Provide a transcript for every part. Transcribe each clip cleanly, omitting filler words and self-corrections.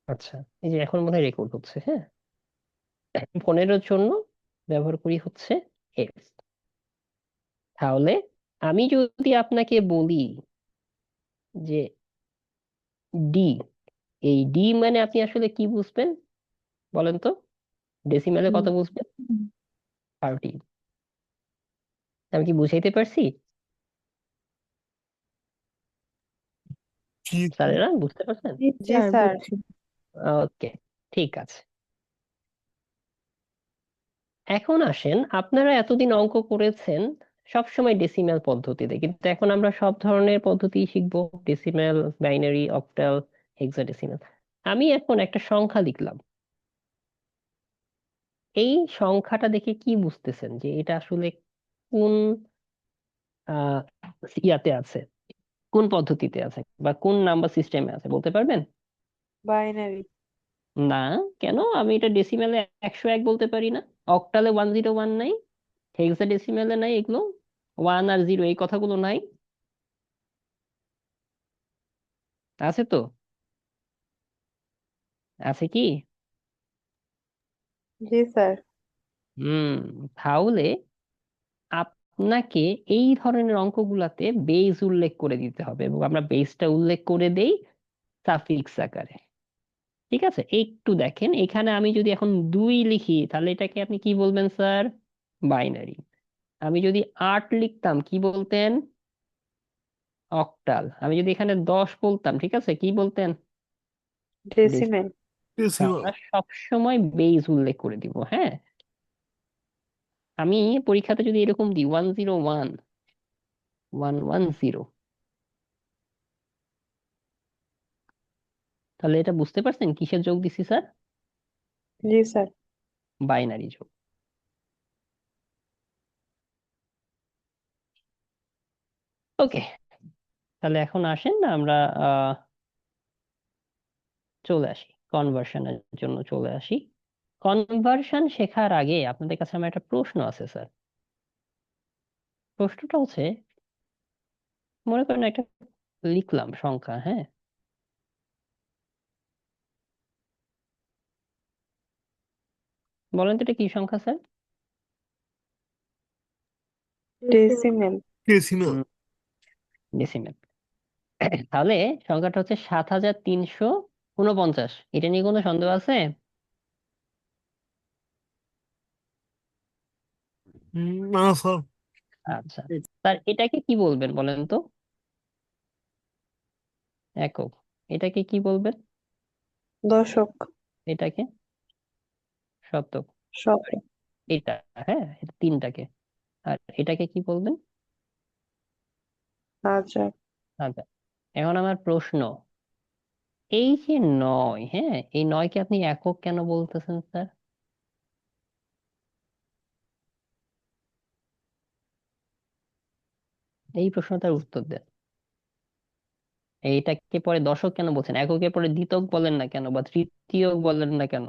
আচ্ছা, এই যে এখন মনে হয় রেকর্ড হচ্ছে, হ্যাঁ। 15-র জন্য ব্যবহার করি হচ্ছে এফ। তাহলে আমি যদি আপনাকে বলি যে ডি, এই ডি মানে আপনি আসলে কি বুঝবেন বলেন তো? ডেসিমেলে কত বুঝবেন? 30। আমি কি বুঝাইতে পারছি জি স্যারেরা? বুঝতে পারছেন? জি জি স্যার, স্যার। বুঝছি। ওকে, ঠিক আছে। এখন আসেন, আপনারা এতদিন অঙ্ক করেছেন সব সময় ডেসিমেল পদ্ধতিতে, কিন্তু এখন আমরা সব ধরনের পদ্ধতি শিখবো, ডেসিমেল, বাইনারি, অক্টাল, হেক্সাডেসিমেল। আমি এখন একটা সংখ্যা লিখলাম। এই সংখ্যাটা দেখে কি বুঝতেছেন যে এটা আসলে কোন আহ ইয়াতে আছে, কোন পদ্ধতিতে আছে, বা কোন নাম্বার সিস্টেমে আছে বলতে পারবেন? বাইনারি। না। কেন? আমি এটা ডেসিমেলে 101 বলতে পারি না? অক্টালে 101 নাই? হেক্সাডেসিমেলে নাই এগুলো? 1 আর 0 এই কথাগুলো নাই? আছে তো? আছে কি? জি স্যার। হুম। তাহলে আপনাকে এই ধরনের অঙ্কগুলাতে বেস উল্লেখ করে দিতে হবে, এবং আমরা বেসটা উল্লেখ করে দেই সাফিক্স আকারে। ঠিক আছে, একটু দেখেন এখানে আমি যদি এখন 2 লিখি তাহলে এটাকে আপনি কি বলবেন স্যার? বাইনারি। আমি যদি 8 লিখতাম কি বলতেন? অক্টাল। আমি যদি এখানে 10 বলতাম, ঠিক আছে, কি বলতেন? ডেসিমাল। ডেসিমেল। ডেসিমাল। আমরা সবসময় বেস উল্লেখ করে দিব, হ্যাঁ। আমি পরীক্ষাতে যদি এরকম দিই 101, 110, তাহলে এটা বুঝতে পারছেন কিসের যোগ দিছি স্যার? জি স্যার। বাইনারি যোগ। ওকে, তাহলে এখন আসেন না আমরা আহ চলে আসি কনভার্সনের জন্য, চলে আসি। কনভার্সন শেখার আগে আপনাদের কাছে আমার একটা প্রশ্ন আছে স্যার। প্রশ্নটা হচ্ছে, মনে করেন একটা লিখলাম সংখ্যা, হ্যাঁ। বলেন তো এটা কি সংখ্যা স্যার? ডেসিমেল। ডেসিমাল। ডেসিমেল। তাহলে সংখ্যাটা হচ্ছে 7349। এটা নিয়ে কোনো সন্দেহ আছে? না স্যার। আচ্ছা, স্যার এটাকে কি বলবেন বলেন তো? একক। এটাকে কি বলবেন? দশক। এটাকে শতক। আর শতক। এটা, হ্যাঁ, এটা তিনটাকে। আর এটাকে কি বলবেন? হাজার। আচ্ছা, এখন আমার প্রশ্ন, এই যে 9, হ্যাঁ, এই 9কে আপনি একক কেন বলতেছেন স্যার? এই প্রশ্নটার উত্তর দেন। এইটাকে পরে দশক কেন বলছেন? এককের পরে দ্বিতক বলেন না কেন, বা তৃতীয়ক বলেন না কেন?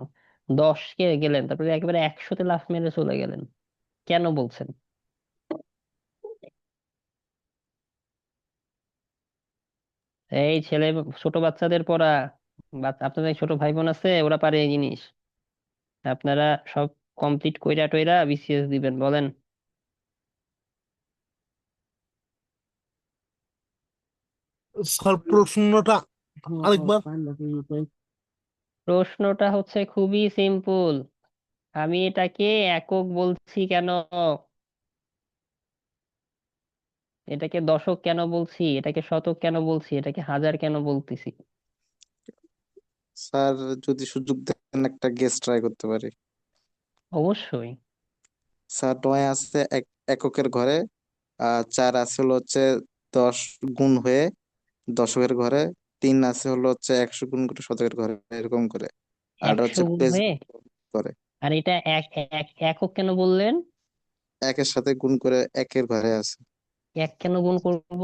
10কে গেলেন, তারপরে একেবারে 100তে লাফ মেরে চলে গেলেন, কেন বলছেন? এই ছেলে, ছোট বাচ্চাদের পড়া, আপনাদের ছোট ভাই বোন আছে, ওরা পারে এই জিনিস। আপনারা সব কমপ্লিট কইরা টইরা বিসিএস দিবেন, বলেন। স্যার, প্রশ্নটা আরেকবার। প্রশ্নটা হচ্ছে খুবই সিম্পল। আমি এটাকে একক বলছি কেন? এটাকে দশক কেন বলছি? এটাকে শতক কেন বলছি? এটাকে হাজার কেন বলতেছি? স্যার, যদি সুযোগ দেন একটা গেস ট্রাই করতে পারি। অবশ্যই। স্যার, নয় আছে এককের ঘরে, আর চার আছে হলো হচ্ছে 10 গুণ হয়ে দশকের ঘরে, তিন আছে হলো হচ্ছে 100 গুণ করে শতকের ঘরে, এরকম করে। আর এটা 100 হচ্ছে গুণ প্লেস হয়ে? করে। আর এটা একক কেন বললেন? একের সাথে গুণ করে একের ঘরে আছে। এক কেন গুণ করব?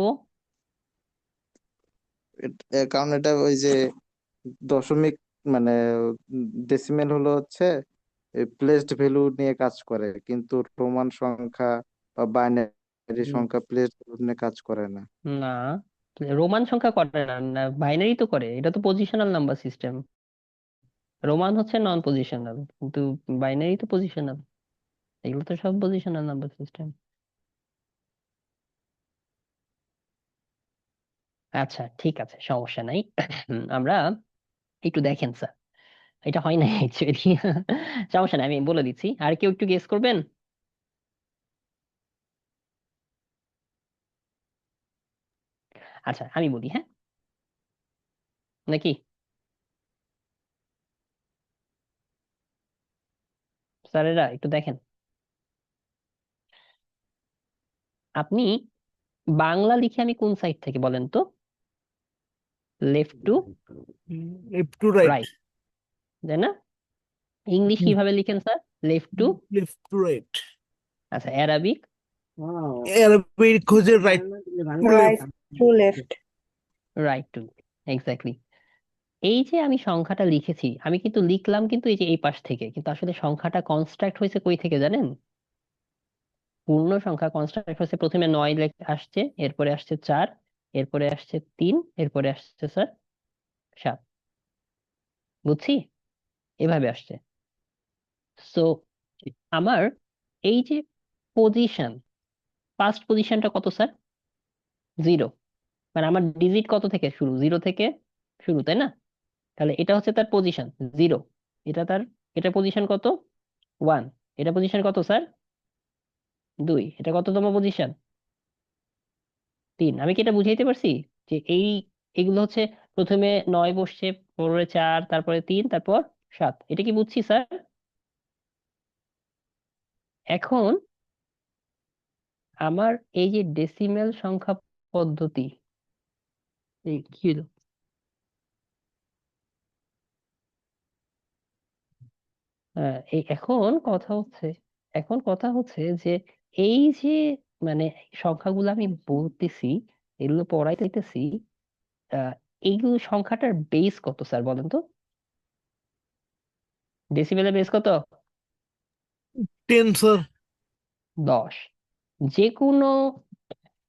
কারণ এটা ওই যে দশমিক, মানে ডেসিমেল হলো হচ্ছে প্লেসড ভ্যালু নিয়ে কাজ করে, কিন্তু রোমান সংখ্যা বা বাইনারি উম, সংখ্যা প্লেসড ভ্যালু নিয়ে কাজ করে না। না, রোমান সংখ্যা করে না, বাইনারি তো করে, এটা তো পজিশনাল নাম্বার সিস্টেম। রোমান হচ্ছে নন পজিশনাল, কিন্তু বাইনারি তো পজিশনাল। এগুলো তো সব পজিশনাল নাম্বার সিস্টেম। আচ্ছা ঠিক আছে, সমস্যা নাই। আমরা একটু দেখেন স্যার, এটা হয় না অ্যাকচুয়ালি। সমস্যা নাই, আমি বলে দিচ্ছি, আর কেউ একটু গেস করবেন। আচ্ছা আমি বলি, হ্যাঁ নাকি? স্যারেরা একটু দেখেন। আপনি বাংলা লিখে আমি কোন সাইড থেকে বলেন তো? Left to left to right, right, তাই না? ইংলিশ কিভাবে লিখেন sir? Left to, left to right, আচ্ছা অ্যারাবিক? অ্যারাবিক হচ্ছে right to right left. To left. Right to, exactly. এই যে আমি সংখ্যাটা লিখেছি, আমি কিন্তু লিখলাম কিন্তু এই যে এই পাশ থেকে, কিন্তু আসলে সংখ্যাটা কনস্ট্রাক্ট হয়েছে কই থেকে জানেন? পূর্ণ সংখ্যা কনস্ট্রাক্ট হয়েছে, প্রথমে 9 আসছে, এরপরে আসছে 4, এরপরে আসছে 3, এরপরে আসছে স্যার 7। বুঝছি, এভাবে আসছে। সো আমার এই যে পজিশন, ফার্স্ট পজিশনটা কত স্যার? 0। মানে আমার ডিজিট কত থেকে শুরু? 0 থেকে শুরু, তাই না? তাহলে এটা হচ্ছে তার পজিশন 0। এটা তার, এটা পজিশন কত? 1। এটা পজিশন কত স্যার? 2। এটা কততম পজিশন? 3। আমি কি এটা বুঝাইতে পারছি? যে এই, এগুলো হচ্ছে প্রথমে 9 বসছে, পরে 4, তারপরে 3, তারপর 7। এটা কি বুঝছি স্যার? এখন আমার এই যে ডেসিমেল সংখ্যা পদ্ধতি, এই কি হলো? এখন কথা হচ্ছে যে এই যে মানে সংখ্যাগুলো আমি বলতেছি, এগুলো পড়াইতেছি, আহ এইগুলো সংখ্যাটার বেস কত স্যার বলেন তো? ডেসিমেলের বেস কত? 10 স্যার। 10। যে কোনো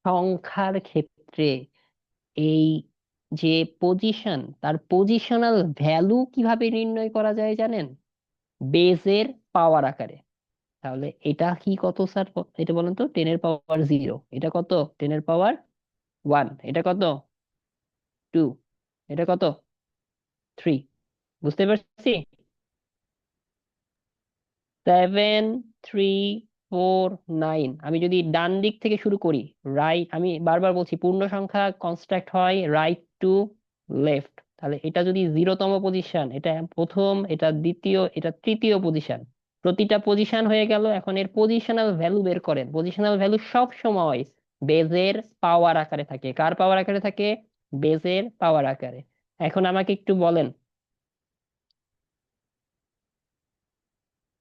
সংখ্যার ক্ষেত্রে এই যে পজিশন, তার পজিশনাল ভ্যালু কিভাবে নির্ণয় করা যায় জানেন? বেজের পাওয়ার আকারে। তাহলে এটা কি কত স্যার? এটা বলেন তো। 10 এর পাওয়ার 0, এটা কত? 10 এর পাওয়ার 1, এটা কত? 2, এটা কত? 3। বুঝতে পারছি? 7, 3, 4, 9। আমি যদি ডান দিক থেকে শুরু করি, রাইট, আমি বারবার বলছি পূর্ণ সংখ্যা কনস্ট্রাক্ট হয় রাইট টু লেফট। তাহলে এটা যদি 0তম পজিশন, এটা প্রথম, এটা দ্বিতীয়, এটা তৃতীয় পজিশন, প্রতিটা পজিশন হয়ে গেল। এখন এর পজিশনাল ভ্যালু বের করেন। পজিশনাল ভ্যালু সব সময় বেজের পাওয়ার আকারে থাকে। কার পাওয়ার আকারে থাকে? বেজের পাওয়ার আকারে। এখন আমাকে একটু বলেন,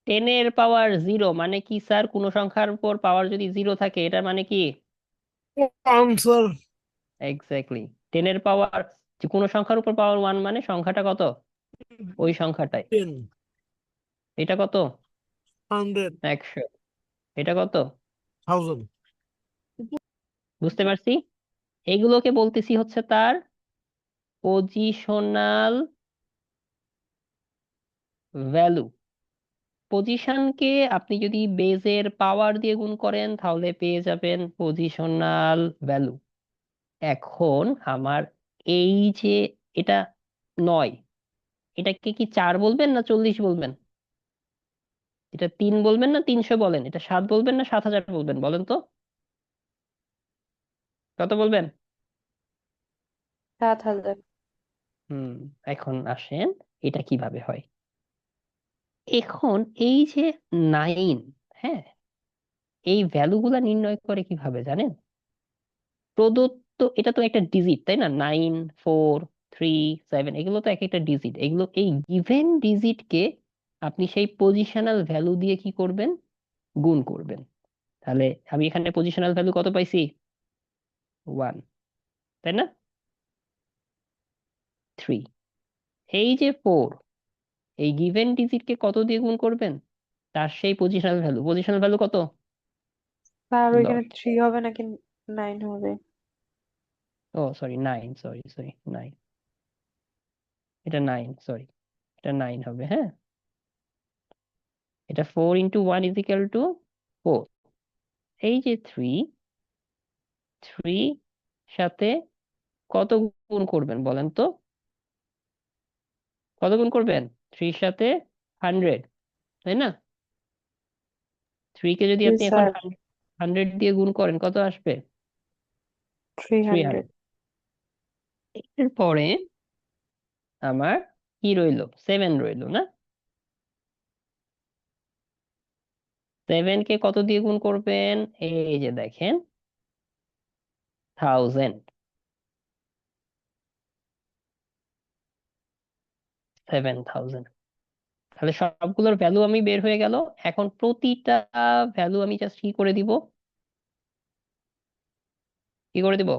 10 এর পাওয়ার 0 মানে কি স্যার? কোনো সংখ্যার উপর পাওয়ার যদি 0 থাকে, এটা মানে কি? 1 স্যার। এক্স্যাক্টলি। 10 এর পাওয়ার, যে কোনো সংখ্যার উপর পাওয়ার 1 মানে সংখ্যাটা কত? ওই সংখ্যাটাই। 10, এটা কত? 100, 100। এটা কত? 1000। বুঝতে পারছি। এগুলোকে বলতেছি হচ্ছে তার পজিশনাল ভ্যালু। পজিশনকে আপনি যদি বেজের পাওয়ার দিয়ে গুণ করেন, তাহলে পেয়ে যাবেন পজিশনাল ভ্যালু। এখন আমার এই যে এটা 9, এটাকে কি 4 বলবেন না 40 বলবেন? এটা 3 বলবেন না 300 বলেন? এটা 7 বলবেন না 7000 বলবেন বলেন তো? কত বলবেন? 7,000। হুম। এখন আসেন, এটা কিভাবে হয়। এখন এই যে 9, হ্যাঁ, এই ভ্যালুগুলা নির্ণয় করে কিভাবে জানেন? প্রদত্ত, এটা তো একটা ডিজিট তাই না? 9, 4, 3, 7, এগুলো তো এক একটা ডিজিট। এগুলো এই গিভেন ডিজিটকে আপনি সেই পজিশনাল ভ্যালু দিয়ে কি করবেন? গুণ করবেন। তাহলে আমি এখানে পজিশনাল ভ্যালু কত পাইছি? 1, তাই না? 3। এই যে 4, এই গিভেন ডিজিটকে কত দিয়ে গুণ করবেন? তার সেই পজিশনাল ভ্যালু। পজিশনাল ভ্যালু কত? স্যার ওইখানে 10। 3 হবে নাকি 9 হবে? ও সরি, 9, সরি 9, এটা 9, সরি। এটা 9 হবে, হ্যাঁ। এটা 4 × 1 = 4। এই যে 3 সাথে কত গুণ করবেন বলেন তো? কত গুণ করবেন? 3 সাথে 100, তাই না? 3 কে যদি জি আপনি এখন স্যার 100 দিয়ে গুণ করেন কত আসবে? 300 300। এরপরে আমার কি রইলো? 7 রইলো না? 7 কে কত দিয়ে গুণ করবেন? এই যে দেখেন, 1000, 7000। তাহলে সবগুলোর ভ্যালু আমি বের হয়ে গেল। এখন প্রতিটা ভ্যালু আমি জাস্ট কি করে দিব? কি করে দিব?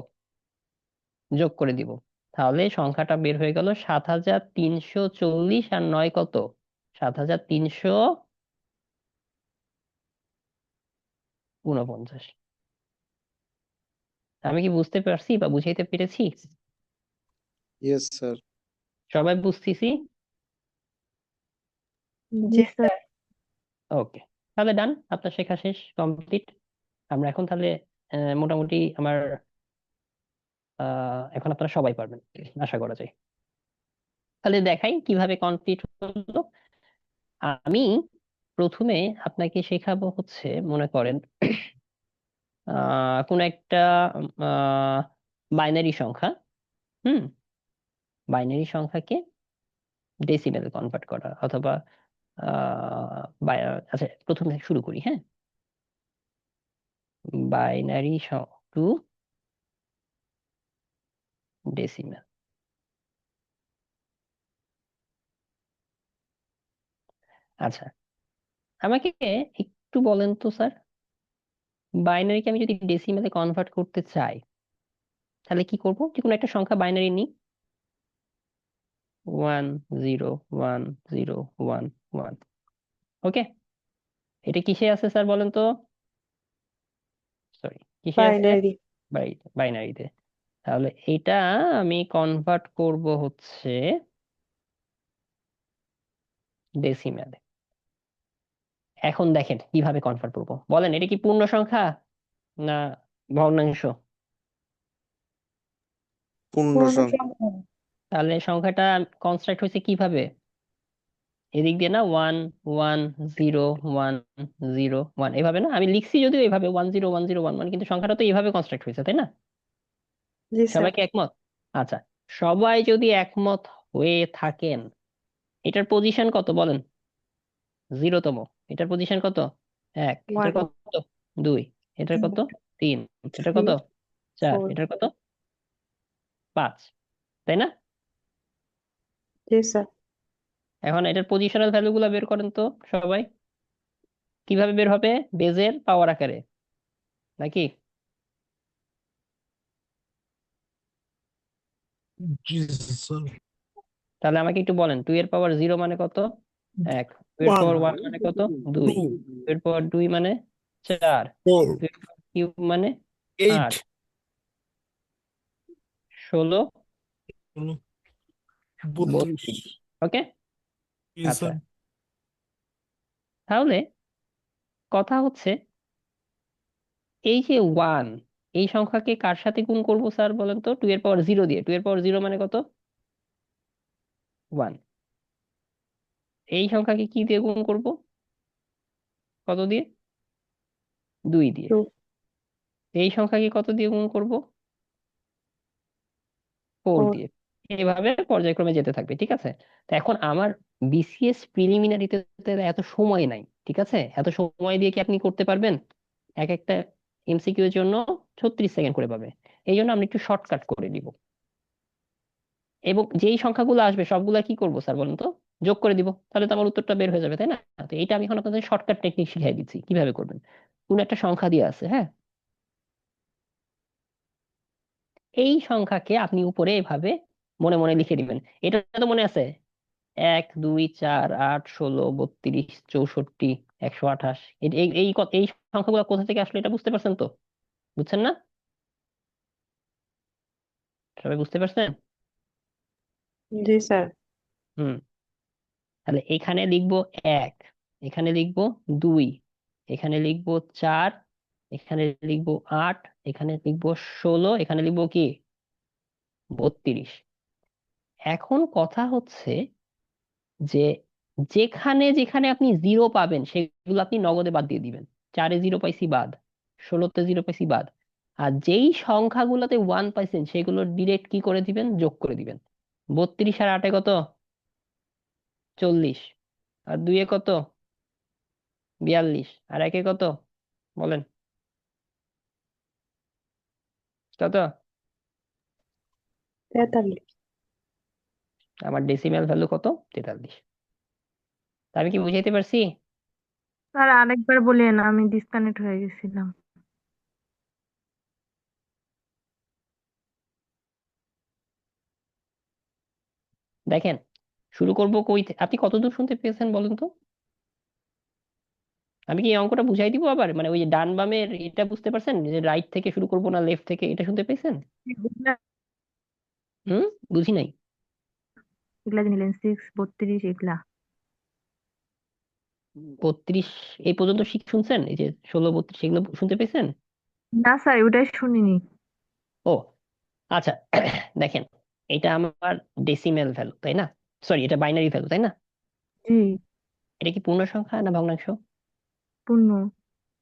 যোগ করে দিব। তাহলে সংখ্যাটা বের হয়ে গেল 7340, আর 9 কত? 7349। আমি কি বুঝতে পারছি বা বুঝাইতে পেরেছি? Yes sir. সবাই বুঝতেছি? জি স্যার ওকে, তাহলে ডান, আপনার শেখা শেষ, কমপ্লিট। আমরা এখন তাহলে মোটামুটি আমার এখন আপনারা সবাই পারবেন আশা করা যায়। তাহলে দেখাই কিভাবে কমপ্লিট হলো। আমি প্রথমে আপনাকে শেখাবো হচ্ছে, মনে করেন কোন একটা বাইনারি সংখ্যা, হুম, বাইনারি সংখ্যাকে ডেসিমেলে কনভার্ট করা, অথবা আচ্ছা প্রথম থেকে শুরু করি, হ্যাঁ। Binary two decimal. আচ্ছা, আমাকে একটু বলেন তো স্যার, বাইনারিকে আমি যদি ডেসিমেলে কনভার্ট করতে চাই তাহলে কি করব? যে কোনো একটা সংখ্যা বাইনারি নিই, 101011, ওকে। এটা কিসে আছে স্যার বলেন তো? সরি, কিসে আছে? বাইনারি বাইনারিতে। তাহলে এটা আমি কনভার্ট করব হচ্ছে ডেসিমেলে। এখন দেখেন কিভাবে কনভার্ট করব, বলেন। এটা কি পূর্ণ সংখ্যা না ভগ্নাংশ? পূর্ণ পূর্ণ সংখ্যা। সংখ্যা তাহলে সংখ্যাটা কনস্ট্রাক্ট হয়েছে কিভাবে? এদিক দিয়ে না, 1 1 0 1 0 1, এভাবে না? আমি লিখছি যদিও এভাবে 101011, কিন্তু সংখ্যাটা তো এইভাবে কনস্ট্রাক্ট হয়েছে, তাই না? জি সবাই স্যার কি একমত? আচ্ছা, সবাই যদি একমত হয়ে থাকেন, এটার পজিশন কত বলেন? 0তম। এটার পজিশন কত? 1। এটার 1 কত? 2। এটার কত? 3। এটার 3 কত? 4। 4 এটার কত? 5, তাই না? জি স্যার এখন এটার পজিশনাল ভ্যালু গুলা বের করেন তো সবাই। কিভাবে বের হবে? বেজের পাওয়ার আকারে, নাকি? জি স্যার। তাহলে আমাকে একটু বলেন, 2 এর পাওয়ার 0 মানে কত? 1। 2 এর পাওয়ার 1 মানে কত? 2। 2 2 এর পাওয়ার 2 মানে 4। 4 2 এর কিউব মানে 8 8। 16 32। 32। ওকে। জি আচ্ছা, স্যার। তাহলে কথা হচ্ছে, এই যে 1, এই সংখ্যাকে কার সাথে গুণ করব স্যার বলেন তো? 2 এর পাওয়ার 0 দিয়ে। 2 এর পাওয়ার 0 মানে কত? 1। এই সংখ্যাকে কি দিয়ে গুণ করব? কত দিয়ে? 2 দিয়ে। 2 এই সংখ্যাকে কত দিয়ে গুণ করব? 4 4 দিয়ে। এইভাবে পর্যায়ক্রমে যেতে থাকবে, ঠিক আছে? তো এখন আমার বিসিএস প্রিলিমিনারিতে এত সময় নাই, ঠিক আছে? এত সময় দিয়ে কি আপনি করতে পারবেন? এক একটা এমসিকিউ এর জন্য 36 সেকেন্ড করে পাবে। এই জন্য আমরা একটু শর্টকাট করে দিব, এবং যেই সংখ্যাগুলো আসবে সবগুলা কি করবো স্যার বলেন তো? যোগ করে দিব, তাহলে তো আমার উত্তরটা বের হয়ে যাবে, তাই না? তো এইটা আমি এখন আপনাদের শর্টকাট টেকনিক শিখিয়ে দিচ্ছি কিভাবে করবেন। কোন একটা সংখ্যা দিয়ে আছে, হ্যাঁ, এই সংখ্যাকে আপনি উপরে এভাবে মনে মনে লিখে দিবেন। এটা তো মনে আছে, 1 2 4 8 16 32 64 128। এই সংখ্যাগুলো কোথা থেকে আসলে এটা বুঝতে পারছেন তো? বুঝছেন না? সবাই বুঝতে পারছেন? জি স্যার হুম। তাহলে এখানে লিখবো 1, এখানে লিখবো 2, এখানে লিখবো 4, এখানে লিখবো 8, এখানে লিখবো 16, এখানে লিখবো কি 32। এখন কথা হচ্ছে যে যেখানে যেখানে আপনি জিরো পাবেন সেগুলো আপনি নগদে বাদ দিয়ে দিবেন। 4-এ জিরো পাইছি বাদ, 16-তে জিরো পাইছি বাদ। আর যেই সংখ্যাগুলোতে 1 পাইছেন সেগুলো ডিরেক্ট কি করে দিবেন, যোগ করে দিবেন। 32 আর 8-এ কত, 40। আর 2-এ কত, 42। আর 1-এ কত বলেন, কত? 43। আমার ডেসিমেল ভ্যালু কত, 43। তা আমি কি বুঝাইতে পারছি? স্যার আরেকবার বলেন, আমি ডিসকানেক্ট হয়ে গেছিলাম। দেখেন, শুরু করব কই আপনি কতদূর শুনতে পেয়েছেন বলেন তো? আমি কি এই অঙ্কটা বুঝাই দিব আবার, মানে ওই যে ডান বামের এটা বুঝতে পারছেন, যে রাইট থেকে শুরু করবো না লেফট থেকে, এটা শুনতে পেয়েছেন? এগুলা হুম, বুঝি নাই। এগুলা যে নিলেন 6, 32 এগুলা। 32 এই পর্যন্ত শুনছেন, এই যে 16, 32 এগুলো শুনতে পেয়েছেন? না স্যার, ওটাই শুনিনি। ও আচ্ছা। দেখেন, এটা আমার ডেসিমেল ভ্যালু তাই না, সরি এটা বাইনারি ভ্যালু তাই না? জি। এটা কি পূর্ণ সংখ্যা না ভগ্নাংশ? পূর্ণ।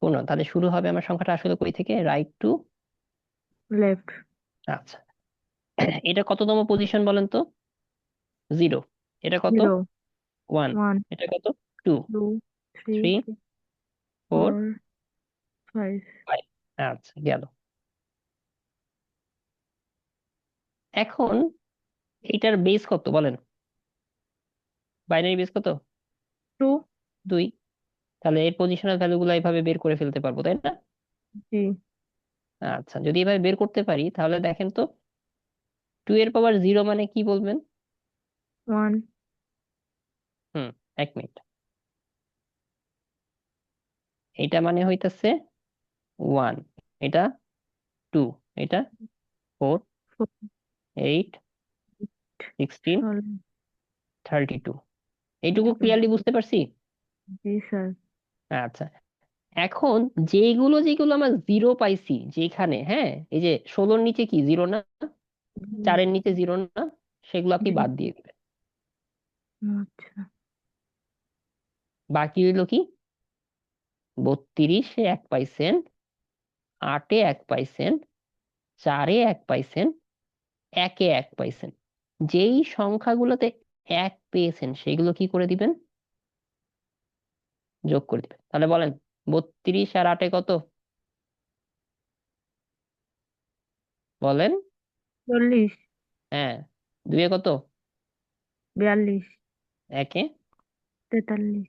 পূর্ণ। তাহলে শুরু হবে আমার সংখ্যাটা আসলে কই থেকে, রাইট টু। লেফট। আচ্ছা, এটা কততম পজিশন বলেন তো? 0। এটা কত, 0, 1। 1, এটা কত, 2, 2, 3, 3, 4, 4, 5। 5। আচ্ছা গেল। এখন এইটার বেস কত বলেন, বাইনারি বেস কত? 2। 2। তাহলে এর পজিশনাল ভ্যালু গুলো এইভাবে বের করে ফেলতে পারবো তাই না? জি। আচ্ছা, যদি এভাবে বের করতে পারি তাহলে দেখেন তো, 2 এর পাওয়ার 0 মানে কি বলবেন? 1। হুম, 1 মিনিট। এটা মানে হইতাছে 1, এটা 2, এটা 4, 4, 8, 16, 16, 32। এইটুকু 32। ক্লিয়ারলি বুঝতে পারছি? জি স্যার। আচ্ছা, এখন যেগুলো যেগুলো আমার জিরো পাইছি যেখানে, হ্যাঁ এই যে 16-র নিচে কি জিরো না, জি। 4-এর নিচে জিরো না, সেগুলো আপনি জি। বাদ দিয়ে দিবেন। আচ্ছা। বাকি হইলো কি, 32-এ 1 পাইছেন, 8-এ 1 পাইছেন, 4-এ 1 পাইছেন, 1-এ 1 পাইছেন। যেই সংখ্যাগুলোতে 1 পেয়েছেন সেগুলো কি করে দিবেন, যোগ করে দিবেন। তাহলে বলেন, 32 আর 8-এ কত বলেন? 40, হ্যাঁ। 2-এ কত, 42, 1-এ? 43।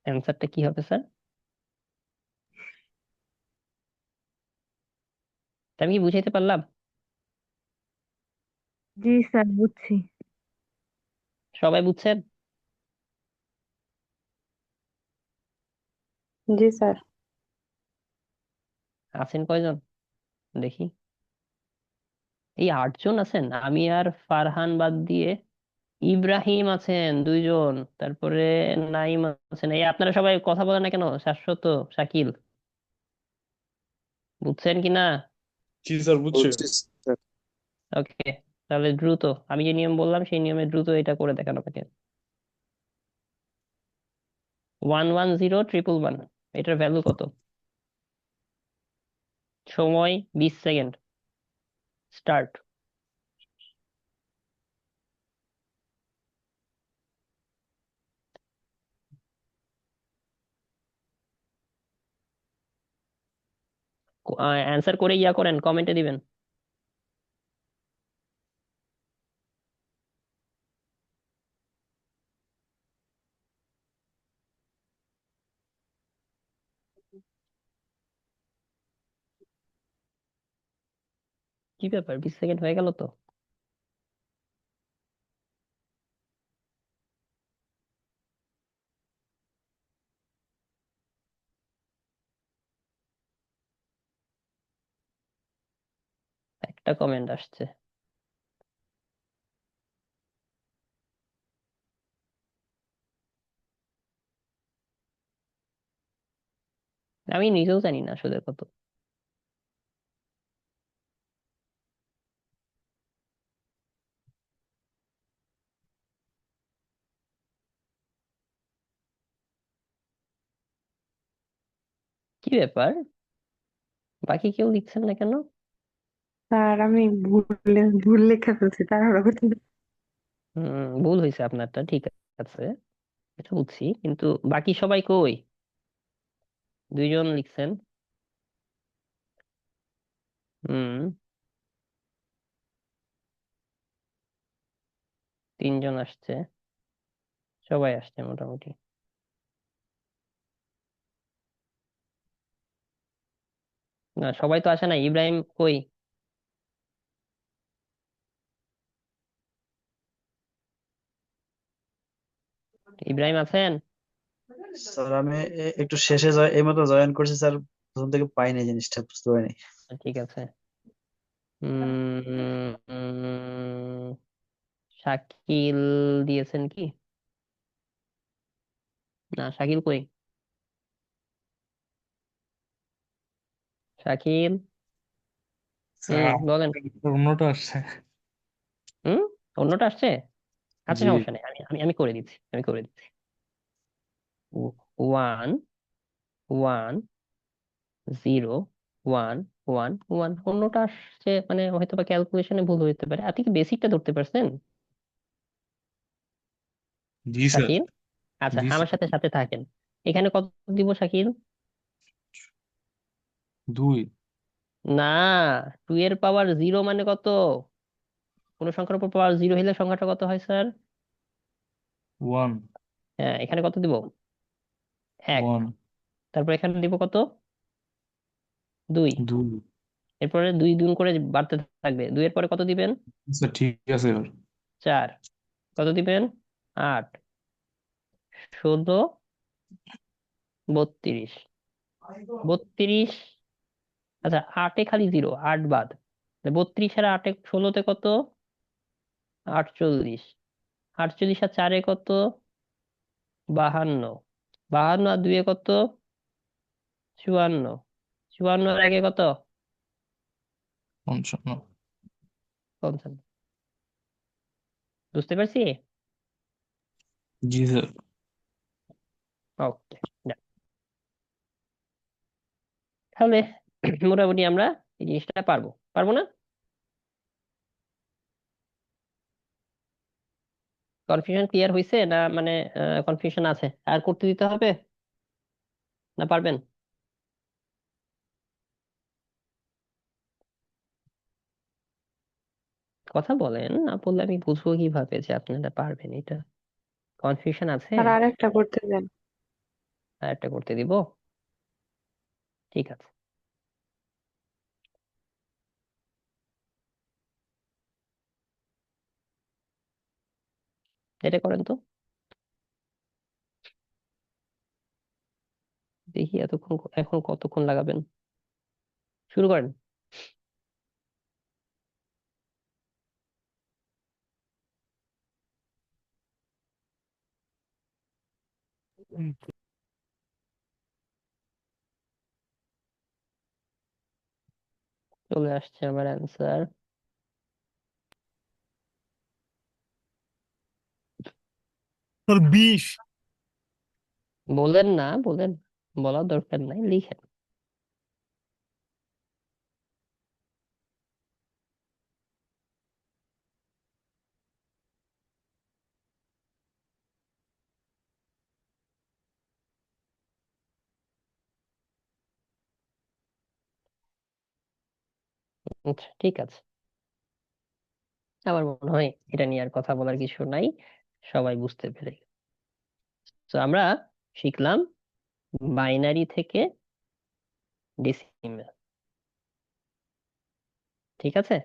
অ্যান্সারটা কি হবে স্যার? তা আমি কি বুঝাইতে পারলাম? জি স্যার, বুঝছি। সবাই বুঝছেন? জি স্যার। আছেন কয়জন দেখি? এই 8 জন আছেন, আমি আর ফারহান বাদ দিয়ে। ইব্রাহিম আছেন 2 জন, তারপরে নাইম আছেন। এই আপনারা সবাই কথা বলেন না কেন, শাশ্বত, শাকিল, বুঝছেন কি না? জি স্যার বুঝছি। বলছি স্যার। ওকে, তাহলে দ্রুত আমি যে নিয়ম বললাম সেই নিয়মে দ্রুত এটা করে দেখানো আপনাকে। 110111, এটার ভ্যালু কত? সময় 20 সেকেন্ড, স্টার্ট। অ্যান্সার করে ইয়া করেন, কমেন্টে দিবেন। কি ব্যাপার, 20 সেকেন্ড হয়ে গেল তো। একটা কমেন্ট আসছে। আমি নিজেও জানি না সুদের কত। কি ব্যাপার, বাকি কেউ লিখছেন না কেন? স্যার আমি ভুল লেখা ফেলছি তাড়াহুড়ো করতে। ভুল হয়েছে আপনারটা, ঠিক আছে, এটা বুঝছি, কিন্তু বাকি সবাই কই? দুইজন লিখছেন। হুম, তিনজন আসছে, সবাই আসছে মোটামুটি। না, সবাই তো আসে না, ইব্রাহিম কই? ইব্রাহিম আছেন? স্যার আমি একটু শেষে এইমাত্র জয়েন করছি স্যার, প্রথম থেকে পাইনি জিনিসটা, বুঝতে পারিনি। ঠিক আছে। উম উম, শাকিল দিয়েছেন কি? না, শাকিল কই? শাকিল, স্যার বলেন। অন্যটা আসছে। হুম, অন্যটা আসছে। আচ্ছা, জি। সমস্যা নেই, আমি আমি আমি করে দিচ্ছি, আমি করে দিচ্ছি। One, one, zero, one, one, one, অন্যটা আসছে, মানে হয়তো বা ক্যালকুলেশনে ভুল হতে পারে। আপনি কি বেসিকটা ধরতে পারছেন জি স্যার। শাকিল? আচ্ছা, জি আমার স্যার। সাথে সাথে থাকেন। এখানে কত দিব শাকিল? 2। না, 2 এর পাওয়ার 0 মানে কত? কোন সংখ্যার উপর পাওয়ার 0 হলে সংখ্যাটা কত হয় স্যার? 1। হ্যাঁ, এখানে কত দিব? 1। 1। তারপর এখানে দিব কত? 2। 2। এরপরে 2 গুণ করে বাড়তে থাকবে। 2 এর পরে কত দিবেন? স্যার ঠিক আছে এবার। 4। কত দিবেন? 8, 16, 32। 32। আচ্ছা, 8-এ খালি 0, 8 বাদ। 32 আর 8-এ 16-তে কত? 48। 48 আর 4-এ কত? 52। 52 আর 2-এ কত? 54। 54 আর 1-এ কত? 55। 55। বুঝতে পারছি? জি স্যার। ওকে, তাহলে মোটামুটি আমরা এই জিনিসটা পারবো, পারবো না? কনফিউশন ক্লিয়ার হয়েছে না, মানে কনফিউশন আছে, আর করতে দিতে হবে না পারবেন? কথা বলেন, না বললে আমি বুঝবো কিভাবে যে আপনারা পারবেন এটা? কনফিউশন আছে? আর আরেকটা করতে দেন। আর একটা করতে দিব, ঠিক আছে। এটা করেন তো, দেখি এতক্ষণ, এখন কতক্ষণ লাগাবেন। শুরু করেন। চলে আসছে আমার অ্যান্সার। স্যার 20। বলেন না, বলেন, বলার দরকার নাই, লিখেন। আচ্ছা, ঠিক আছে, আমার মনে হয় এটা নিয়ে আর কথা বলার কিছু নাই, সবাই বুঝতে পেরে। তো আমরা শিখলাম বাইনারি থেকে ডেসিমেল, ঠিক আছে।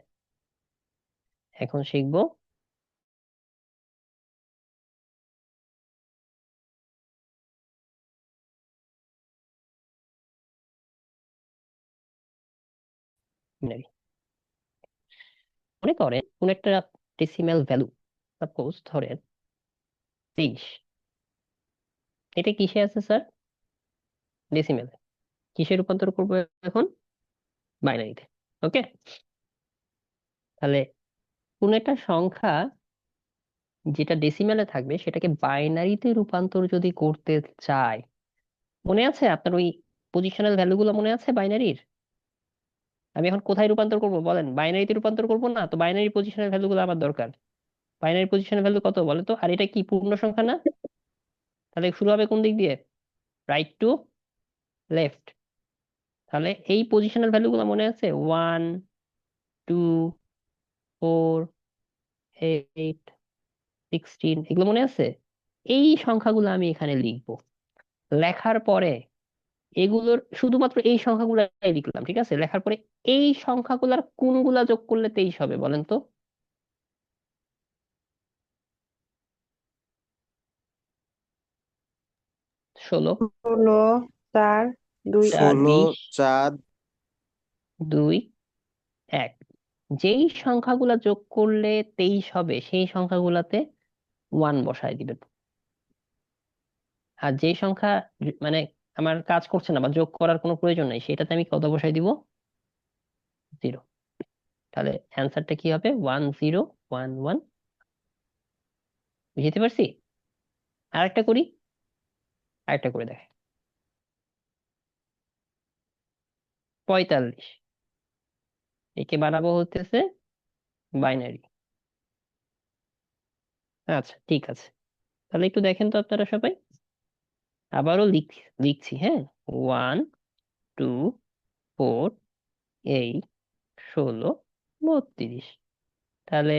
এখন শিখবো বাইনারি। মনে করেন কোন একটা ডেসিমেল ভ্যালু, সাপোজ ধরেন 23, এটা কিসে আছে স্যার? ডেসিমেল। কিসে রূপান্তর করবো এখন? বাইনারিতে। ওকে, তাহলে কোন একটা সংখ্যা যেটা ডেসিমেলে থাকবে সেটাকে বাইনারিতে রূপান্তর যদি করতে চাই, মনে আছে আপনার ওই পজিশনাল ভ্যালুগুলো মনে আছে বাইনারির? আমি এখন কোথায় রূপান্তর করব বলেন? বাইনারিতে রূপান্তর করব না তো, বাইনারি পজিশনাল ভ্যালুগুলো আমার দরকার। বাইনারি পজিশনাল ভ্যালু কত বলে তো? আর এটা কি পূর্ণ সংখ্যা না? তাহলে শুরু হবে কোন দিক দিয়ে? Right to left. তাহলে এই পজিশনাল ভ্যালুগুলো মনে আছে? 1, 2, 4, 8, 16, এগুলো মনে আছে? এই সংখ্যাগুলো আমি এখানে লিখবো। লেখার পরে এগুলোর শুধুমাত্র এই সংখ্যাগুলাই লিখলাম, ঠিক আছে? লেখার পরে এই সংখ্যাগুলার কোনগুলা যোগ করলে 23 হবে বলেন তো? 16, 16, 4, 2, 4, 16, 20, 4, 2, 1। যেই সংখ্যাগুলা যোগ করলে 23 হবে সেই সংখ্যাগুলাতে 1 বসায় দিবেন। আর যেই সংখ্যা মানে আমার কাজ করছে না বা যোগ করার কোনো প্রয়োজন নাই, সেটাতে আমি কত বসাই দিব? 0। তাহলে অ্যান্সারটা কি হবে? 1011। বুঝতে পারছি? আরেকটা করি, আরেকটা করে দেখ। 45, একে বানাবো হতেছে বাইনারি। আচ্ছা ঠিক আছে, তাহলে একটু দেখেন তো আপনারা সবাই। আবারও লিখছি, হ্যাঁ। 1, 2, 4, 8, 16, 32। তাহলে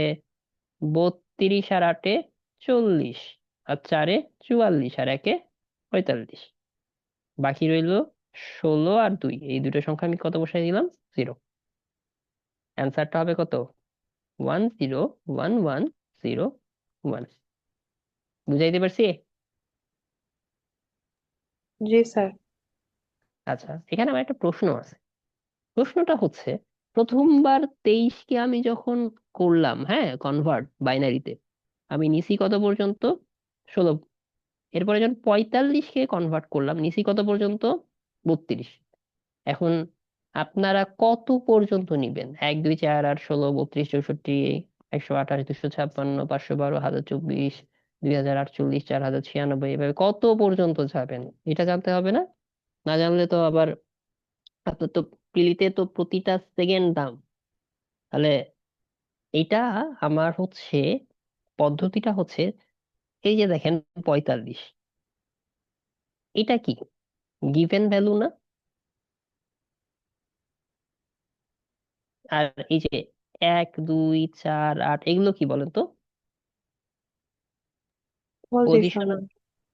32 আর 8-এ 40, আর 4-এ 44, আর 1-এ 45। বাকি রইলো 16 আর 2, এই দুটো সংখ্যা আমি কত বসাই দিলাম? 0। অ্যান্সারটা হবে কত? 101101। বুঝাইতে পারছি? জি স্যার। আচ্ছা, এখানে আমার একটা প্রশ্ন আছে। প্রশ্নটা হচ্ছে, প্রথমবার 23-কে আমি যখন করলাম, হ্যাঁ, কনভার্ট বাইনারিতে, আমি নিছি কত পর্যন্ত? 16। এরপরে যখন 45-কে কনভার্ট করলাম নিছি কত পর্যন্ত? 32। এখন আপনারা কত পর্যন্ত নিবেন? 1, 2, 4, 8, 16, 32, 64, 128, 256, 512, 1024, 2048, 4096, এভাবে কত পর্যন্ত যাবেন এটা জানতে হবে না? না জানলে তো আবার আপনার তো প্রিলিতে তো প্রতিটা সেকেন্ড দাম। তাহলে এটা আমার হচ্ছে পদ্ধতিটা হচ্ছে, এই যে দেখেন 45, এটা কি গিভেন ভ্যালু না? আর এই যে 1, 2, 4, 8, এগুলো কি বলেন তো? পজিশনাল। পজিশনাল।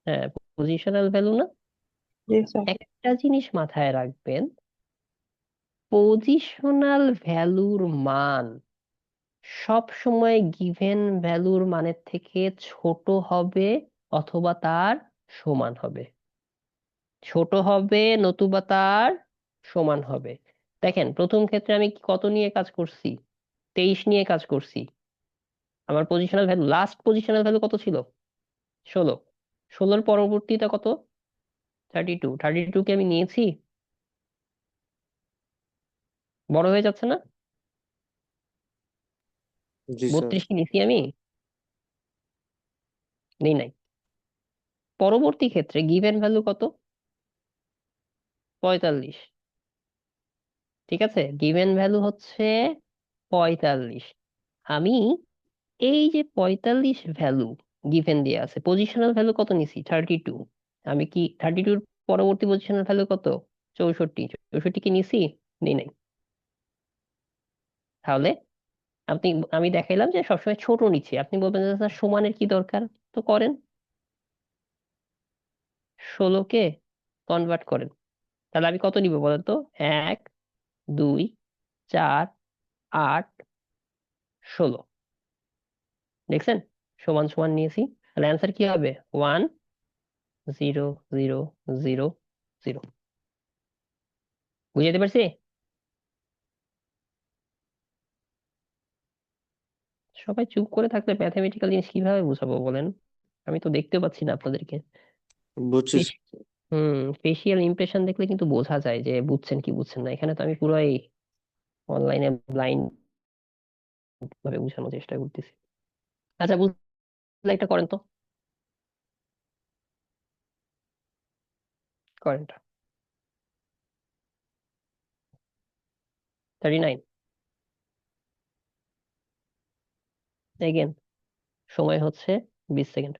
হ্যাঁ, পজিশনাল ভ্যালু না? জি স্যার। একটা জিনিস মাথায় রাখবেন, পজিশনাল ভ্যালুর মান সব সময় গিভেন ভ্যালুর মানের থেকে ছোট হবে অথবা তার সমান হবে। ছোট হবে নতুবা তার সমান হবে। দেখেন প্রথম ক্ষেত্রে আমি কত নিয়ে কাজ করছি? 23 নিয়ে কাজ করছি। আমার positional value, last positional value কত ছিল? 16। 16-র পরবর্তীটা কত? 32। 32 কে আমি নিয়েছি, বড় হয়ে যাচ্ছে না? জি স্যার। 32 কি নিছি আমি? নেই নাই। পরবর্তী ক্ষেত্রে গিভেন ভ্যালু কত? 45। ঠিক আছে, গিভেন ভ্যালু হচ্ছে 45। আমি এই যে 45 ভ্যালু গিভেন দিয়ে আছে, পজিশনাল ভ্যালু কত নিছি? 32। আমি কি 32-র পরবর্তী পজিশনাল ভ্যালু কত? 64। 64 কি নিছি? নেই নাই। তাহলে আপনি, আমি দেখাইলাম যে সবসময় ছোট নিচ্ছি, আপনি বলবেন যে স্যার সমানের কি দরকার? তো করেন, 16-কে কনভার্ট করেন। তাহলে আমি কত নিব বলেন তো? 1, 2, 4, 8, 16। দেখছেন? সমান সমান নিয়েছি। তাহলে অ্যান্সার কি হবে? 1, 0, 0, 0, 0। বুঝাতে পারছি? সবাই চুপ করে থাকলে ম্যাথমেটিক্যাল জিনিস কিভাবে বুঝাবো বলেন? আমি তো দেখতে পাচ্ছি না আপনাদেরকে। বুঝছি প্লিজ ফেসিয়াল ইমপ্রেশন দেখলে কিন্তু বোঝা যায় যে বুঝছেন কি বুঝছেন না। এখানে তো আমি পুরোই অনলাইনে ব্লাইন্ড ভাবে বোঝানোর চেষ্টা করতেছি। আচ্ছা, বুঝলে একটা করেন তো, করেনটা। 39 এগেন, সময় হচ্ছে 20 সেকেন্ড।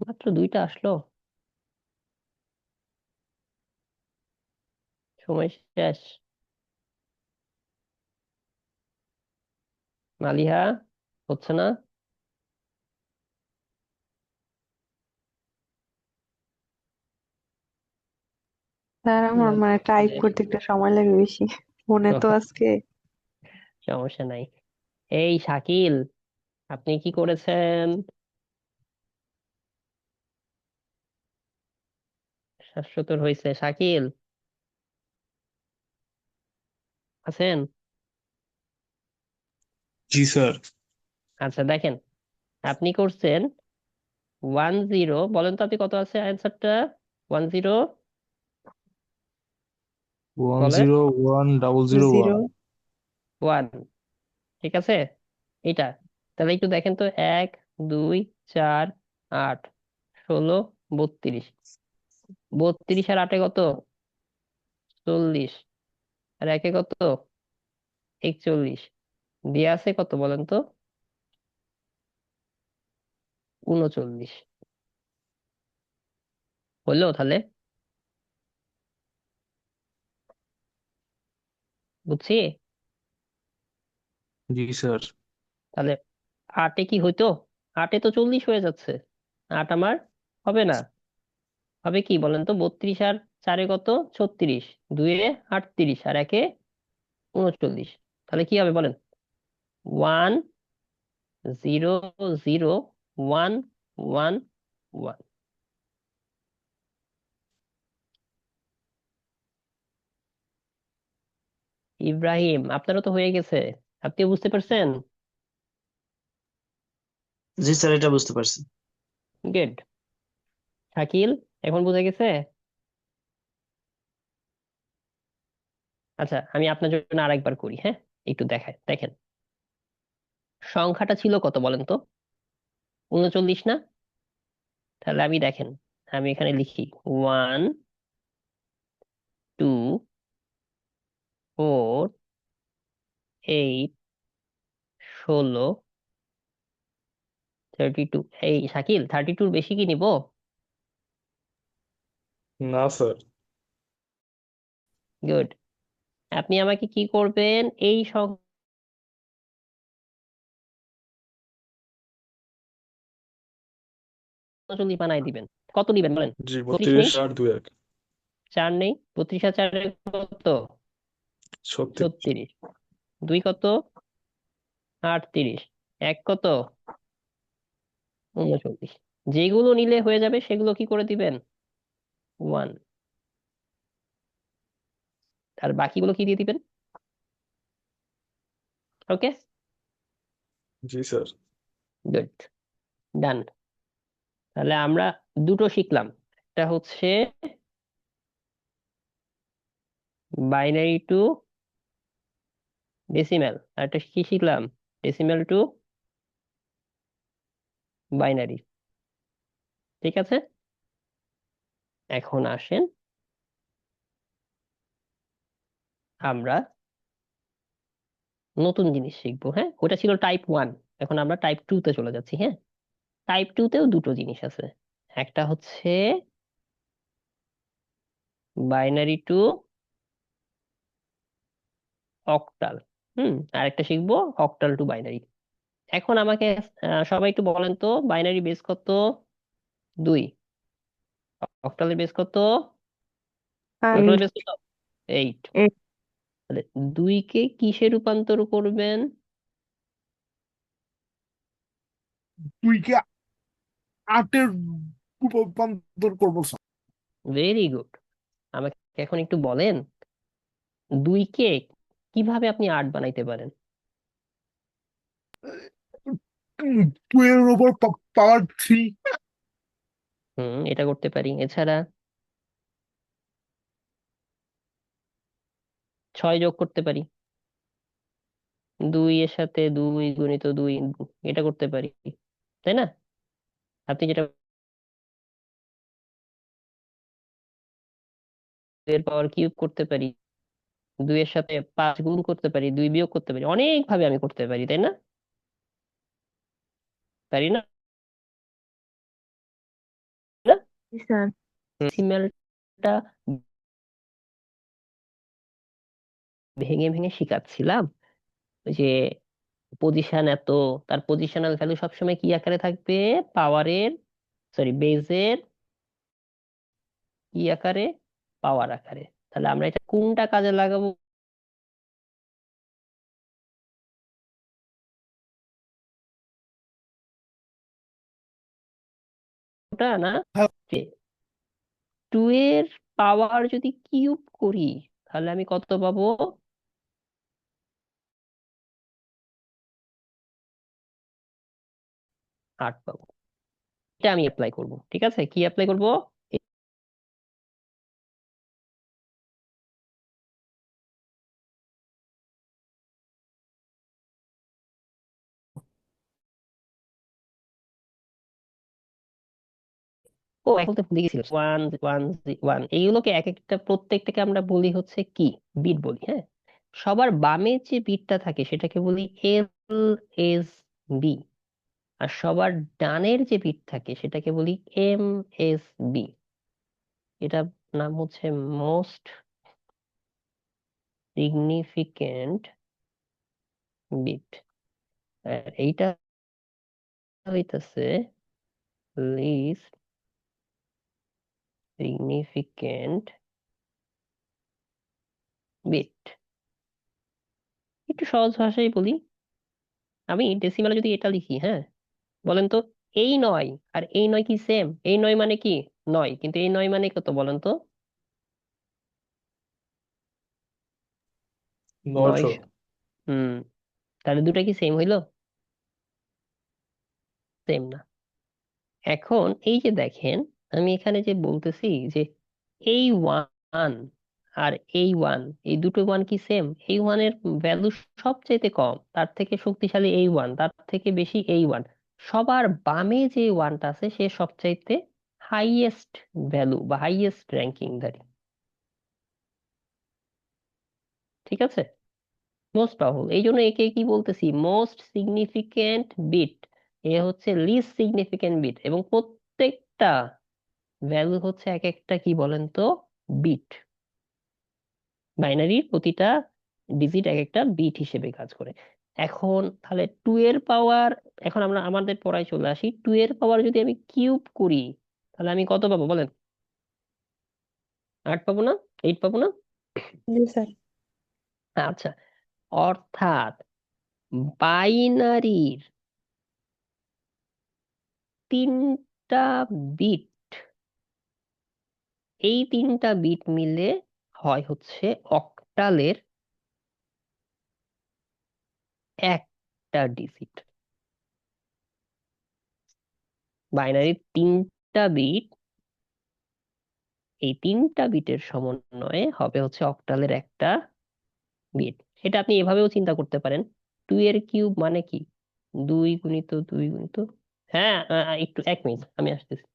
মাত্র 2টা আসলো, সময় শেষ। মালিহা, হচ্ছে না? স্যার আমার না, মানে টাইপ তাহলে করতে একটু সময় লাগে বেশি, ফোনে তো আজকে। সমস্যা নাই। এই শাকিল, আপনি কি করেছেন? 70 হয়েছে। শাকিল আছেন? জি স্যার। আচ্ছা দেখেন, আপনি করছেন 10। বলেন তো আপনি কত আছে অ্যান্সারটা? 10 ওয়ান বলেন। Zero one double zero one. 1, ঠিক আছে এটা। তাহলে একটু দেখেন তো, 1, 2, 4, 8, 16, 32। 32 আর 8-এ কত? 40। আর 1-এ কত? 41। দিয়ে আছে কত বলেন তো? 39। হলো তাহলে? বুঝছি। জি স্যার। তাহলে 8-এ কি হইতো? 8-এ তো 40 হয়ে যাচ্ছে। 8 আমার হবে না। হবে কি বলেন তো? 32 আর 4-এ কত? 36। 2-এ 38 আর 1-এ 39। তাহলে কি হবে বলেন? 1, 0, 0, 1, 1, 1। ইব্রাহিম, আপনারও তো হয়ে গেছে। আপনি বুঝতে পারছেন? জি স্যার, এটা বুঝতে পারছি। গুড। শাকিল, এখন বুঝে গেছে? আচ্ছা, আমি আপনার জন্য আরেকবার করি, হ্যাঁ? একটু দেখায় দেখেন। সংখ্যাটা ছিল কত বলেন তো? 39 না? তাহলে আমি দেখেন, আমি এখানে লিখি 1, 2, 4, 8, 16, 32। এই শাকিল, 32-র বেশি কি নিব? না স্যার। গুড। আপনি আমাকে কি করবেন? এই সংখ্যা বানাই দিবেন। কত নিবেন বলেন? জি 32 নেই? 32 আর 2 1। 4 নেই? 32 আর 4 কত? 36। 36। 2 কত? 38। 1 কত? 39। যেগুলো নিলে হয়ে যাবে সেগুলো কি করে দিবেন? 1। আর বাকিগুলো কি দিয়ে দিবেন? ওকে, জি স্যার। গুড, ডান। তাহলে আমরা দুটো শিখলাম। একটা হচ্ছে বাইনারি টু ডেসিমেল, আর একটা কি শিখলাম? Decimal two binary. ঠিক আছে, এখন আসেন আমরা নতুন জিনিস শিখবো। হ্যাঁ, ওটা ছিল টাইপ 1, এখন আমরা টাইপ 2-তে চলে যাচ্ছি। হ্যাঁ, টাইপ 2-তেও দুটো জিনিস আছে। একটা হচ্ছে বাইনারি টু অক্টাল। আর একটা শিখবো অক্টাল টু বাইনারি। এখন আমাকে সবাই একটু বলেন তো, বাইনারি বেস কত? 2। অক্টালের বেস কত? টোটাল 5 বেস কত? 8। 8 তাহলে 2 কে কিসে রূপান্তর করবেন? 2 কে 8-এর রূপান্তর করবো স্যার। Very good. আমাকে এখন একটু বলেন, 2 কে কিভাবে আপনি 8 বানাইতে পারেন? 2 এর উপর পাওয়ার 3। এটা করতে পারি। এছাড়া 6 যোগ করতে পারি। 2 এর সাথে 2 গুণিত 2, এটা করতে পারি, তাই না? আপনি যেটা এর পাওয়ার কিউব করতে পারি, 2 এর সাথে 5 গুণ করতে পারি, 2 বিয়োগ করতে পারি, অনেক ভাবে আমি করতে পারি, তাই না? পারি না? না? জি স্যার। ডেসিমেলটা ভেঙে ভেঙে শিখাচ্ছিলাম, ওই যে পজিশন এত, তার পজিশনাল ভ্যালু সবসময় কি আকারে থাকবে? পাওয়ারের, সরি বেজের কি আকারে? পাওয়ার আকারে। তাহলে আমরা এটা কোনটা কাজে লাগাবো? ওটা না, হ্যাঁ, 2 এর পাওয়ার যদি কিউব করি তাহলে আমি কত পাবো? 8 পাবো। এটা আমি অ্যাপ্লাই করব, ঠিক আছে? কি অ্যাপ্লাই করব? ও এখন তো ভুলে গেছিল, 1 1 1, এইগুলোকে এক একটা প্রত্যেকটাকে আমরা বলি হচ্ছে কি, বিট বলি, হ্যাঁ। সবার বামে যে বিটটা থাকে সেটাকে বলি এল এস বি, আর সবার ডানের যে বিট থাকে সেটাকে বলি এম এস বি। এটা নাম হচ্ছে মোস্ট সিগনিফিকেন্ট বিট, আর এইটা হইতাছে লিস্ট সিগনিফিকেন্ট বিট। একটু সহজ ভাষায় বলি, আমি ডেসিমালে যদি এটা লিখি, হ্যাঁ, বলেন তো, এই 9 আর এই 9 কি সেম? এই 9 মানে কি 9, কিন্তু এই 9 মানে কত বলেন তো? 9। 900। হুম, তাহলে দুটা কি সেম হইলো? সেম না। এখন এই যে দেখেন, আমি এখানে যে বলতেছি যে এই 1 আর এই 1, এই দুটো 1 কি সেম? এই 1 এর ভ্যালু সবচাইতে কম, তার থেকে শক্তিশালী এই 1, তার থেকে বেশি এই 1। সবার বামে যে 1টা আছে সে সবচাইতে হাইয়েস্ট ভ্যালু বা হাইয়েস্ট র্যাঙ্কিং ধারী, ঠিক আছে? মোস্ট পাওয়ারফুল, এই জন্য একে কি বলতেছি? Most significant bit. এ হচ্ছে লিস্ট সিগনিফিকেন্ট বিট, এবং প্রত্যেকটা ভ্যালু হচ্ছে এক একটা কি বলেন তো? বিট। বাইনারির প্রতিটা ডিজিট এক একটা বিট হিসেবে কাজ করে। এখন তাহলে 2 এর পাওয়ার, এখন আমরা আমাদের পড়ায় চলে আসি, 2 এর পাওয়ার যদি আমি কিউব করি তাহলে আমি কত পাবো বলেন? 8 পাবো না? 8 পাবো না? জি স্যার। আচ্ছা, অর্থাৎ বাইনারির 3টা বিট, এই 3টা বিট মিলে হয় হচ্ছে অক্টালের একটা ডিজিট। বাইনারির 3টা বিট, এই 3টা বিটের সমন্বয়ে হবে হচ্ছে অক্টালের একটা বিট। এটা আপনি এভাবেও চিন্তা করতে পারেন, 2 এর কিউব মানে কি? 2 গুণিত 2 গুণিত, হ্যাঁ, একটু 1 মিনিট, আমি আসতেছি।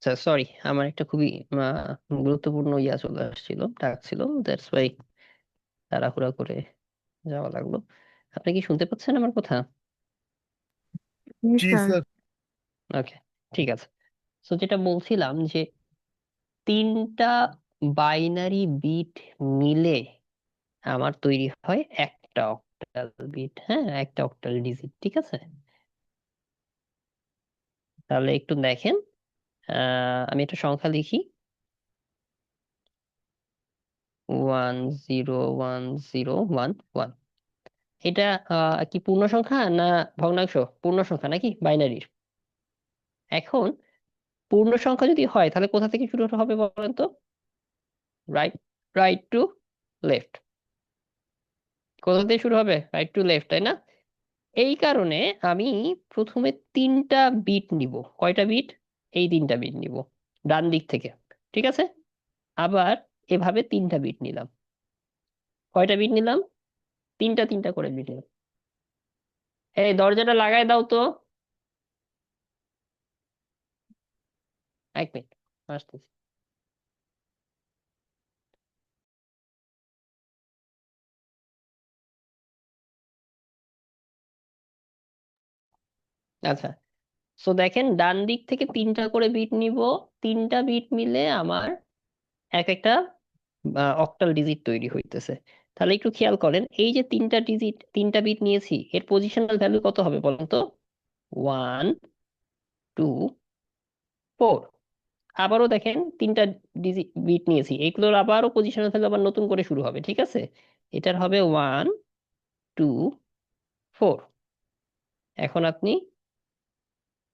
আচ্ছা সরি, আমার একটা খুবই গুরুত্বপূর্ণ চলে আসছিল, ডাক ছিল, দ্যাটস ওয়াই তাড়াহুড়া করে যাওয়া লাগলো। আপনি কি শুনতে পাচ্ছেন আমার কথা? জি জি স্যার। স্যার। ওকে, ঠিক আছে। তো যেটা বলছিলাম যে 3টা বাইনারি বিট মিলে আমার তৈরি হয় একটা অক্টাল বিট, হ্যাঁ, একটা অক্টাল ডিজিট, ঠিক আছে? তাহলে একটু দেখেন, আমি একটা সংখ্যা লিখি, 1010111। এটা কি পূর্ণ সংখ্যা না ভগ্নাংশ? পূর্ণ সংখ্যা নাকি বাইনারির? এখন পূর্ণ সংখ্যা যদি হয় তাহলে কোথা থেকে শুরু হবে বলেন তো? Right, right to left. কোথা থেকে শুরু হবে? রাইট টু লেফট, তাই না? এই কারণে আমি প্রথমে 3টা বিট নিব। কয়টা বিট? এই 3টা বিট নিব ডান দিক থেকে, ঠিক আছে? আবার এভাবে 3টা বিট নিলাম। কয়টা বিট নিলাম? 3টা করে বিট নিলাম। এই দরজাটা লাগাই দাও তো, 1 মিনিট আসতেছি। আচ্ছা, সো দেখেন ডান দিক থেকে 3টা করে বিট নিব। 3টা বিট মিলে আমার এক একটা অক্টাল ডিজিট তৈরি হইতেছে। তাহলে একটু খেয়াল করেন, এই যে 3টা বিট নিয়েছি, এর পজিশনাল ভ্যালু কত হবে বলেন তো? 1 2 4। আবারও দেখেন 3টা বিট নিয়েছি, এইগুলোর আবারও পজিশনাল ভ্যালু আবার নতুন করে শুরু হবে, ঠিক আছে? এটার হবে 1 2 4। এখন আপনি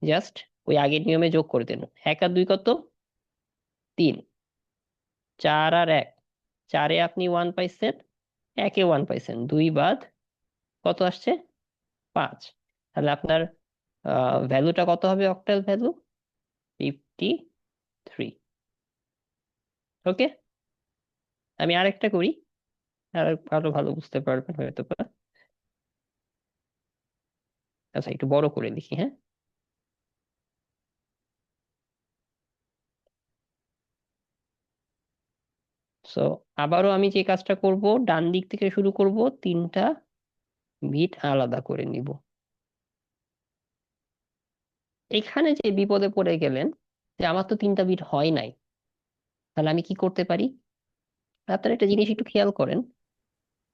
জাস্ট ওই আগের নিয়মে যোগ করে দেন। 1 আর 2 কত? 3। 4 আর 1, 4-এ আপনি 1 পাইছেন, 1-এ 1 পাইছেন, 2 বাদ কত আসছে? 5। তাহলে আপনার ভ্যালুটা কত হবে? Octal value 53। ওকে, আমি আরেকটা করি, আর আরো ভালো বুঝতে পারবেন হয়তো বা। আচ্ছা, একটু বড় করে লিখি, হ্যাঁ। সো আবারও আমি যে কাজটা করব, ডান দিক থেকে শুরু করব, 3টা বিট আলাদা করে নিব। এখানে যে বিপদে পড়ে গেলেন যে আমার তো 3টা বিট হয় নাই, তাহলে আমি কি করতে পারি? আপনারা একটা জিনিস একটু খেয়াল করেন,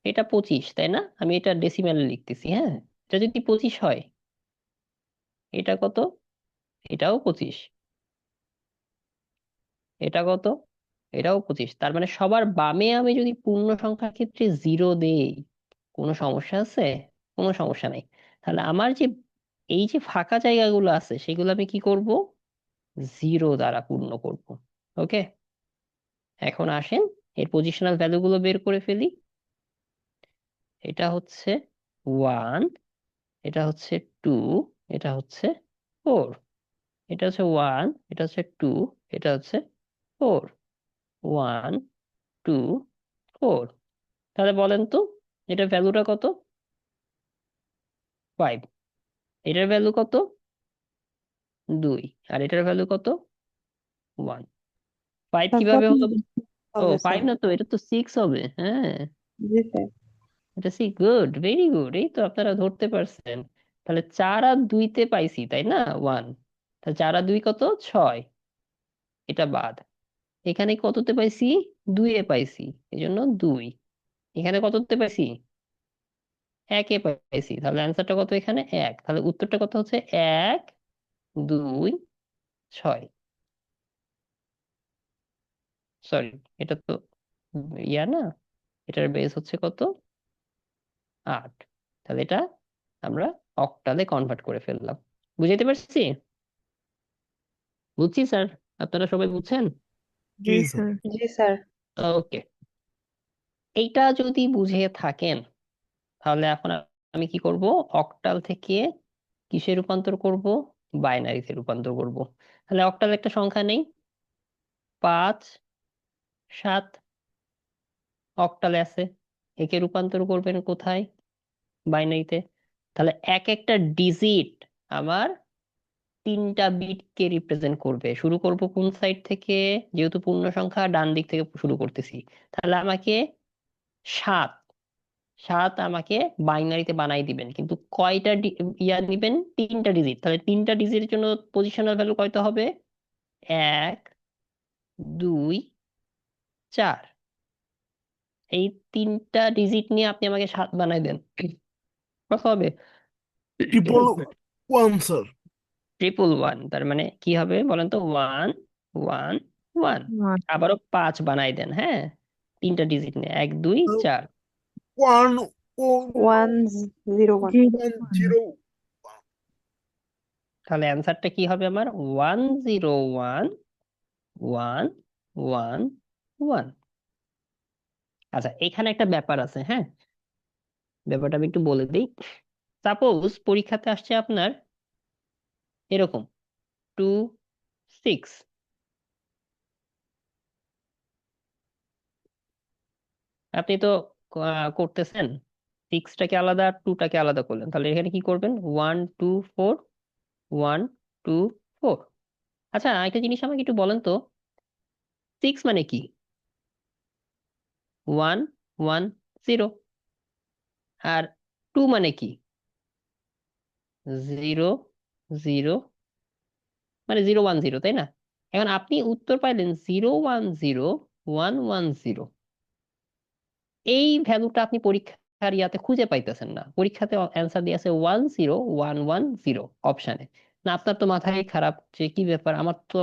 এটা 25, তাই না? আমি এটা ডেসিমেলে লিখতেছি, হ্যাঁ। এটা যদি 25 হয়, এটা কত? এটাও 25। এটা কত? এটাও 25। তার মানে সবার বামে আমি যদি পূর্ণ সংখ্যার ক্ষেত্রে 0 দেই, কোনো সমস্যা আছে? কোনো সমস্যা নেই। তাহলে আমার যে এই যে ফাঁকা জায়গাগুলো আছে সেগুলো আমি কি করব? 0 দ্বারা পূর্ণ করব। ওকে, এখন আসেন এর পজিশনাল ভ্যালুগুলো বের করে ফেলি। এটা হচ্ছে 1, এটা হচ্ছে 2, এটা হচ্ছে 4। এটা হচ্ছে 1, এটা হচ্ছে 2, এটা হচ্ছে 4। 1 2 4। তাহলে বলেন তো এটার ভ্যালুটা কত? 5। এটার ভ্যালু কত? 2। আর এটার ভ্যালু কত? 1। 5 স্যার কিভাবে কত হলো? ও হবে 5 স্যার? না তো, এটা তো 6 হবে, হ্যাঁ। জি স্যার। এটা গুড, ভেরি গুড, এই তো আপনারা ধরতে পারছেন। তাহলে 4 আর 2-তে পাইছি, তাই না? 1। তাহলে 4 আর 2 কত? 6। এটা বাদ। এখানে কততে পাইছি? 2-এ পাইছি, এই জন্য 2। এখানে কততে পাইছি? 1-এ পাইছি, তাহলে অ্যান্সারটা কত এখানে? 1। তাহলে উত্তরটা কত হচ্ছে? 1 2 6। সরি, এটা তো না, এটার বেস হচ্ছে কত? 8। তাহলে এটা আমরা অক্টালে কনভার্ট করে ফেললাম। বুঝাইতে পারছি? বুঝছি স্যার, আপনারা সবাই বুঝছেন? জি জি স্যার। স্যার। জি স্যার। ওকে, এইটা যদি বুঝে থাকেন তাহলে এখন আমি কি করব? অক্টাল থেকে কিসে রূপান্তর করব? বাইনারিতে রূপান্তর করব। তাহলে অক্টাল একটা সংখ্যা নেই, 5 7 অক্টালে আছে। একে রূপান্তর করবেন কোথায়? বাইনারিতে। তাহলে এক একটা ডিজিট আমার তিনটা বিটকে রিপ্রেজেন্ট করবে। শুরু করব কোন সাইড থেকে? যেহেতু পূর্ণ সংখ্যা ডান দিক থেকে শুরু করতেছি, তাহলে আমাকে 7 7 আমাকে বাইনারিতে বানাই দিবেন, কিন্তু কয়টা ইয়া নিবেন? তিনটা ডিজিট। তাহলে তিনটা ডিজিটের জন্য পজিশনাল ভ্যালু কয়টা হবে? 1 2 4। এই তিনটা ডিজিট নিয়ে আপনি আমাকে 7 বানাই দেন। কত হবে? 111 স্যার। 111। তার মানে কি হবে বলেন তো? 1 1 1। One. আবারও 5 বানাই দেন, হ্যাঁ, তিনটা ডিজিট নিয়ে, 1 2 4। 101 Zero. 101 তাহলে অ্যান্সারটা কি হবে আমার? 101 1 1 1। আচ্ছা, এখানে একটা ব্যাপার আছে, হ্যাঁ, ব্যাপারটা আমি একটু বলে দিই। সাপোজ পরীক্ষাতে আসছে আপনার এরকম 2 6। আপনি তো করতেছেন 6টাকে আলাদা আর 2টাকে আলাদা করলেন, তাহলে এখানে কি করবেন? 1 2 4 1 2 4। আচ্ছা, একটা জিনিস আমাকে একটু বলেন তো, 6 মানে কি? 1 1 0। আর 2 মানে কি? 0 0 মানে 0 1 0, তাই না? এখন আপনি উত্তর পাইলেন 0 1 0 1 1 0। এই ভ্যালুটা আপনি পরীক্ষার ইয়াতে খুঁজে পাইতেছেন না। পরীক্ষাতে অ্যান্সার দিয়ে আছে 1 0 1 1 0 অপশানে। না, আপনার তো মাথায় খারাপ, যে কি ব্যাপার, আমার তো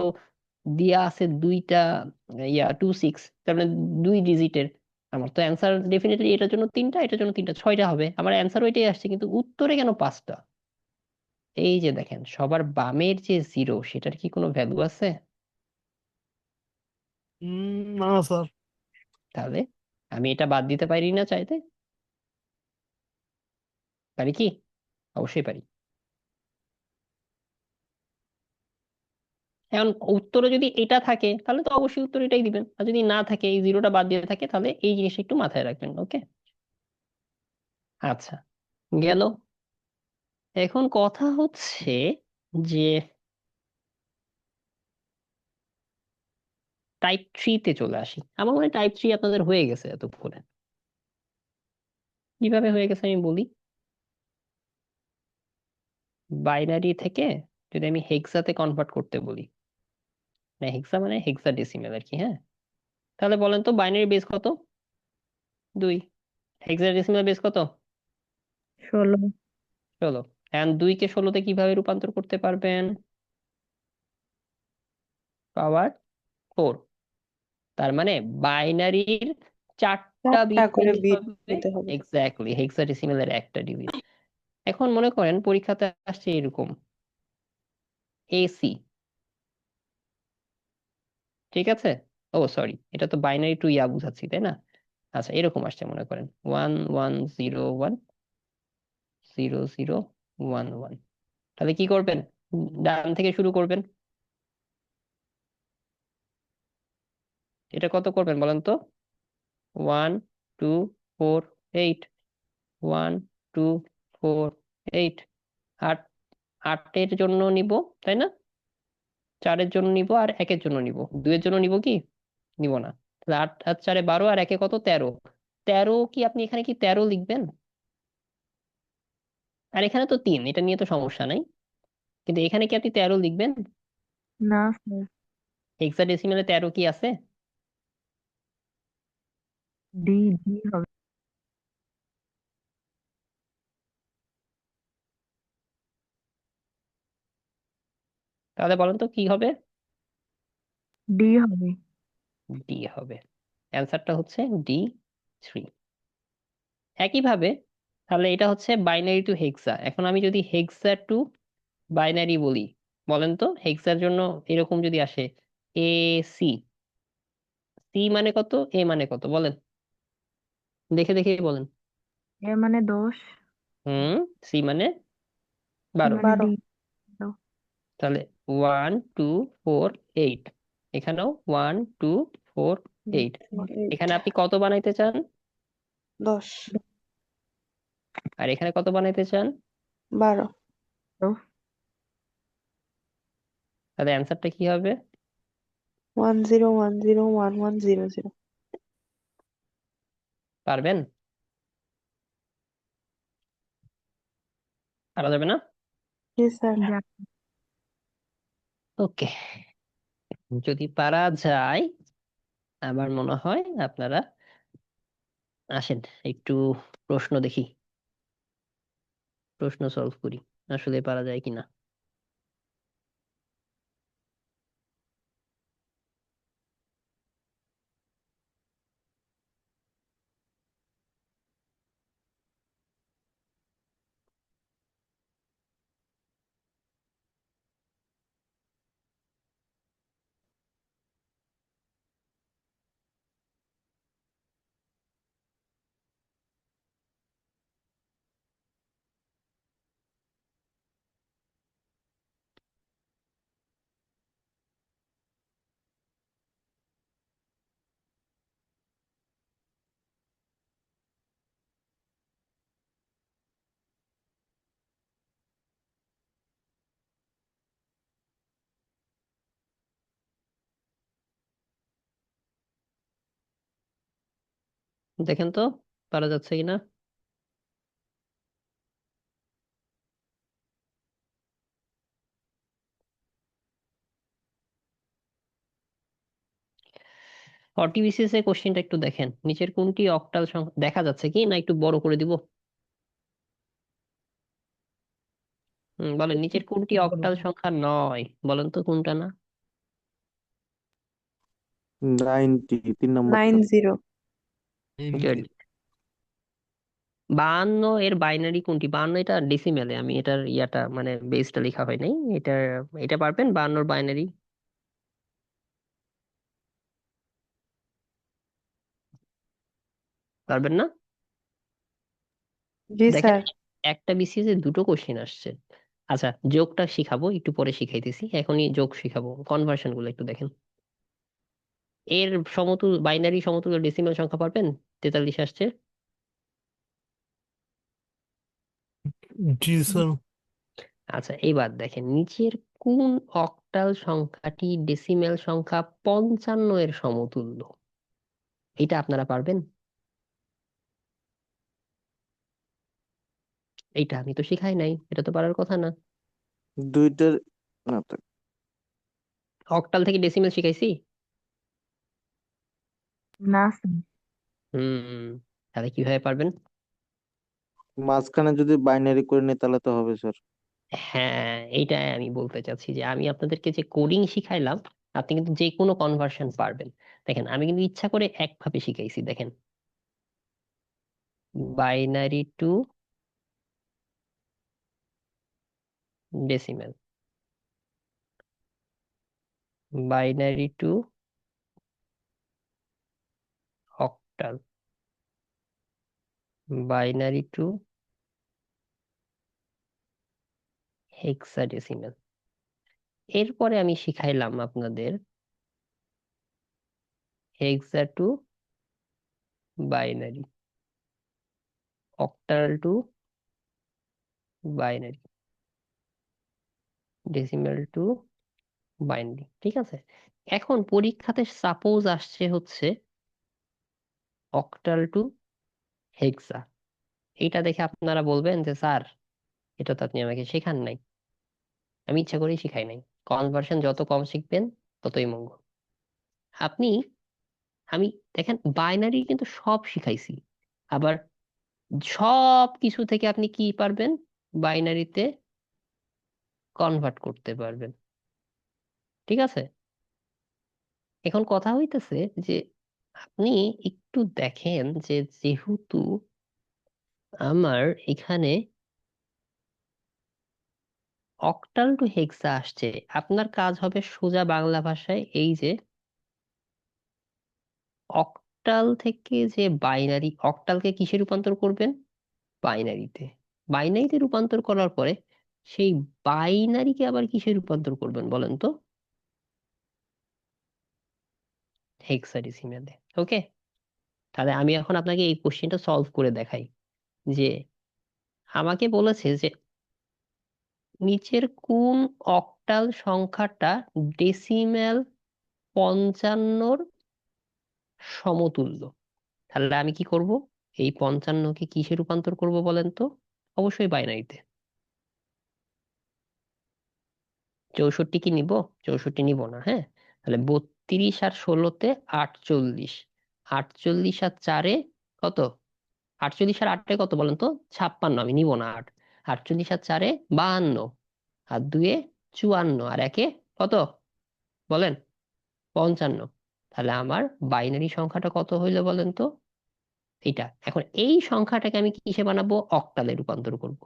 দিয়া আছে দুইটা 2 6, তার মানে 2 ডিজিটের। আমার তো অ্যান্সার ডেফিনেটলি এটার জন্য তিনটা, এটার জন্য তিনটা, 6টা হবে। আমার অ্যান্সার ওইটাই আসছে, কিন্তু উত্তরে কেন 5টা? এই যে দেখেন, সবার বামের যে 0, সেটার কি কোনো ভ্যালু আছে? না স্যার। তাহলে আমি এটা বাদ দিতে পারি না চাইতে? পারি কি? অবশ্যই পারি। এখন উত্তরে যদি এটা থাকে তাহলে তো অবশ্যই উত্তর এটাই দিবেন, আর যদি না থাকে, এই 0টা বাদ দিয়ে থাকে, তাহলে এই জিনিসটা একটু মাথায় রাখবেন। ওকে, আচ্ছা, গেল। এখন কথা হচ্ছে যে টাইপ 3-তে চলে আসি। আমার মনে হয় টাইপ 3 আপনাদের হয়ে গেছে এতক্ষণে। কিভাবে হয়ে গেছে আমি বলি। বাইনারি থেকে যদি আমি হেক্সাতে কনভার্ট করতে বলি, মানে হেক্সা মানে হেক্সাডেসিমেল আর কি, হ্যাঁ, তাহলে বলেন তো বাইনারি বেস কত? 2। হেক্সাডেসিমেল বেস কত? 16. 16। এখন 2কে 16-তে কিভাবে রূপান্তর করতে পারবেন? পাওয়ার 4। তার মানে বাইনারির 4টা চারটা বিট করে নিতে বিট হবে। নিতে হবে। এক্স্যাক্টলি, হেক্সাডেসিমেলের একটা ডিজিট। এখন মনে করেন পরীক্ষাতে আসছে এরকম AC, ঠিক আছে? ও সরি, এটা তো বাইনারি টু ইয়া বুঝাচ্ছি, তাই না? আচ্ছা, এরকম আসছে মনে করেন 1 1 0 1 0 0 1 1। তাহলে কি করবেন? ডান থেকে শুরু করবেন। এটা কত করবেন বলেন তো? 1 2 4 8, 1 2 4 8। আট, 8-এর জন্য নিব, তাই না? 4-এর জন্য নিব, আর 1-এর জন্য নিব। 2-এর জন্য নিব কি? নিব না। তাহলে 8 আর 4-এ 12, আর 1-এ কত? 13। 13 কি আপনি এখানে কি 13 লিখবেন? আর এখানে তো 3, এটা নিয়ে তো সমস্যা নাই, কিন্তু এখানে কি আপনি 13 লিখবেন? না স্যার, হেক্সাডেসিমেলে 13 কি আছে? ডি ডি হবে। তাহলে বলেন তো কি হবে? ডি হবে। ডি হবে। অ্যান্সারটা হচ্ছে D3। একইভাবে তাহলে এটা হচ্ছে বাইনারি টু হেক্সা। এখন আমি যদি হেক্সা টু বাইনারি বলি, বলেন তো হেক্সার জন্য এরকম যদি আসে AC, সি মানে কত, এ মানে কত বলেন, দেখে দেখে বলেন। এ মানে 10, হুম, সি মানে ডি 12। মানে 12। ডি। তাহলে 1 2 4 8। এখানেও 1 2 4 8। 8 এখানে আপনি কত বানাইতে চান? 10 আর এখানে কত বানাইতে চান? 12। তাহলে অ্যান্সারটা কি হবে? 10101100। পারবেন? পারা যাবে না? জি স্যার। যাক, ওকে, যদি পারা যায় আমার মনে হয় আপনারা আসেন একটু প্রশ্ন দেখি, প্রশ্ন সলভ করি, আসলে পারা যায় কিনা। দেখেন তো পারা যাচ্ছে কিনা। 40 BCS এর কোশ্চেনটা একটু দেখেন, নিচের কোনটি অক্টাল সংখ্যা দেখা যাচ্ছে কি না, একটু বড় করে দিব। বলেন নিচের কোনটি অক্টাল সংখ্যা নয়, বলেন তো কোনটা না। 90, 3 নম্বরটা। 90। গুড। 52 এর বাইনারি কোনটি? 52 এটা ডেসিমেলে, আমি এটার ইয়াটা মানে বেসটা লেখা হয় নাই। এটা পারবেন 52 বাইনারি? পারবেন না? জি দেখেন স্যার। একটা বিসিএস এ দুটো কোশ্চেন আসছে। আচ্ছা, যোগটা শিখাবো, একটু পরে শিখাইতেছি, এখনই যোগ শিখাবো। কনভার্সন গুলো একটু দেখেন। এর সমতুল বাইনারি সমতুল্য ডেসিমেল সংখ্যা পারবেন? 43 আসছে। জি স্যার। আচ্ছা, এবার দেখেন নিচের কোন অক্টাল সংখ্যাটি ডেসিমেল সংখ্যা 55 এর সমতুল্য? এটা আপনারা পারবেন? এইটা আমি তো শিখাই নাই, এটা তো পারার কথা না। দুইটার না তো, অক্টাল থেকে ডেসিমেল শিখাইছি। না স্যার। হুম, তাহলে কিভাবে পারবেন? মাঝখানে যদি বাইনারি করে নিই তাহলে তো হবে স্যার। হ্যাঁ, এইটাই আমি বলতে চাচ্ছি যে আমি আপনাদেরকে যে কোডিং শিখাইলাম, আপনি কিন্তু যে কোনো কনভার্সন পারবেন। দেখেন আমি কিন্তু ইচ্ছা করে একভাবে শিখাইছি, দেখেন binary two decimal, binary two octal, binary two hexadecimal. এরপরে আমি শিখাইলাম আপনাদের হেক্সা two binary, octal two binary, decimal two binary. ঠিক আছে, এখন পরীক্ষাতে সাপোজ আসছে হচ্ছে অক্টাল টু হেক্সা। এটা দেখে আপনারা বলবেন যে স্যার এটা তো আপনি আমাকে শেখান নাই, আমি ইচ্ছা করেই শিখাই নাই। কনভার্সন যত কম শিখবেন ততই মঙ্গল। আপনি আমি দেখেন বাইনারি কিন্তু সব শিখাইছি, আবার সব কিছু থেকে আপনি কি পারবেন? বাইনারিতে কনভার্ট করতে পারবেন। ঠিক আছে, এখন কথা হইতেছে যে আপনি একটু দেখেন যে যেহেতু আমার এখানে অক্টাল টু হেক্সা আসছে, আপনার কাজ হবে সোজা বাংলা ভাষায় এই যে অক্টাল থেকে যে বাইনারি, অক্টালকে কিসে রূপান্তর করবেন? বাইনারিতে। বাইনারিতে রূপান্তর করার পরে সেই বাইনারিকে আবার কিসে রূপান্তর করবেন বলেন তো? হেক্সাডেসিমেলে। ওকে, তাহলে আমি এখন আপনাকে এই কোশ্চেনটা সলভ করে দেখাই। যে আমাকে বলেছে যে নিচের কোন অক্টাল সংখ্যাটা ডেসিমেল 55-র সমতুল্য? তাহলে আমি কি করব? এই 55-কে কিসে রূপান্তর করব বলেন তো? অবশ্যই বাইনারিতে। 64 কি নিব? 64 নিব না, হ্যাঁ। তাহলে 32 আর 16-তে 48। 48 আর 4-এ কত? 48 আর 8-এ কত বলেন তো? 56। আমি নিব না 8। 48 আর 4-এ 52, আর 2-এ 54, আর 1-এ কত বলেন? 55। তাহলে আমার বাইনারি সংখ্যাটা কত হইলো বলেন তো? এটা। এখন এই সংখ্যাটাকে আমি কিসে বানাবো? অক্টালে রূপান্তর করব।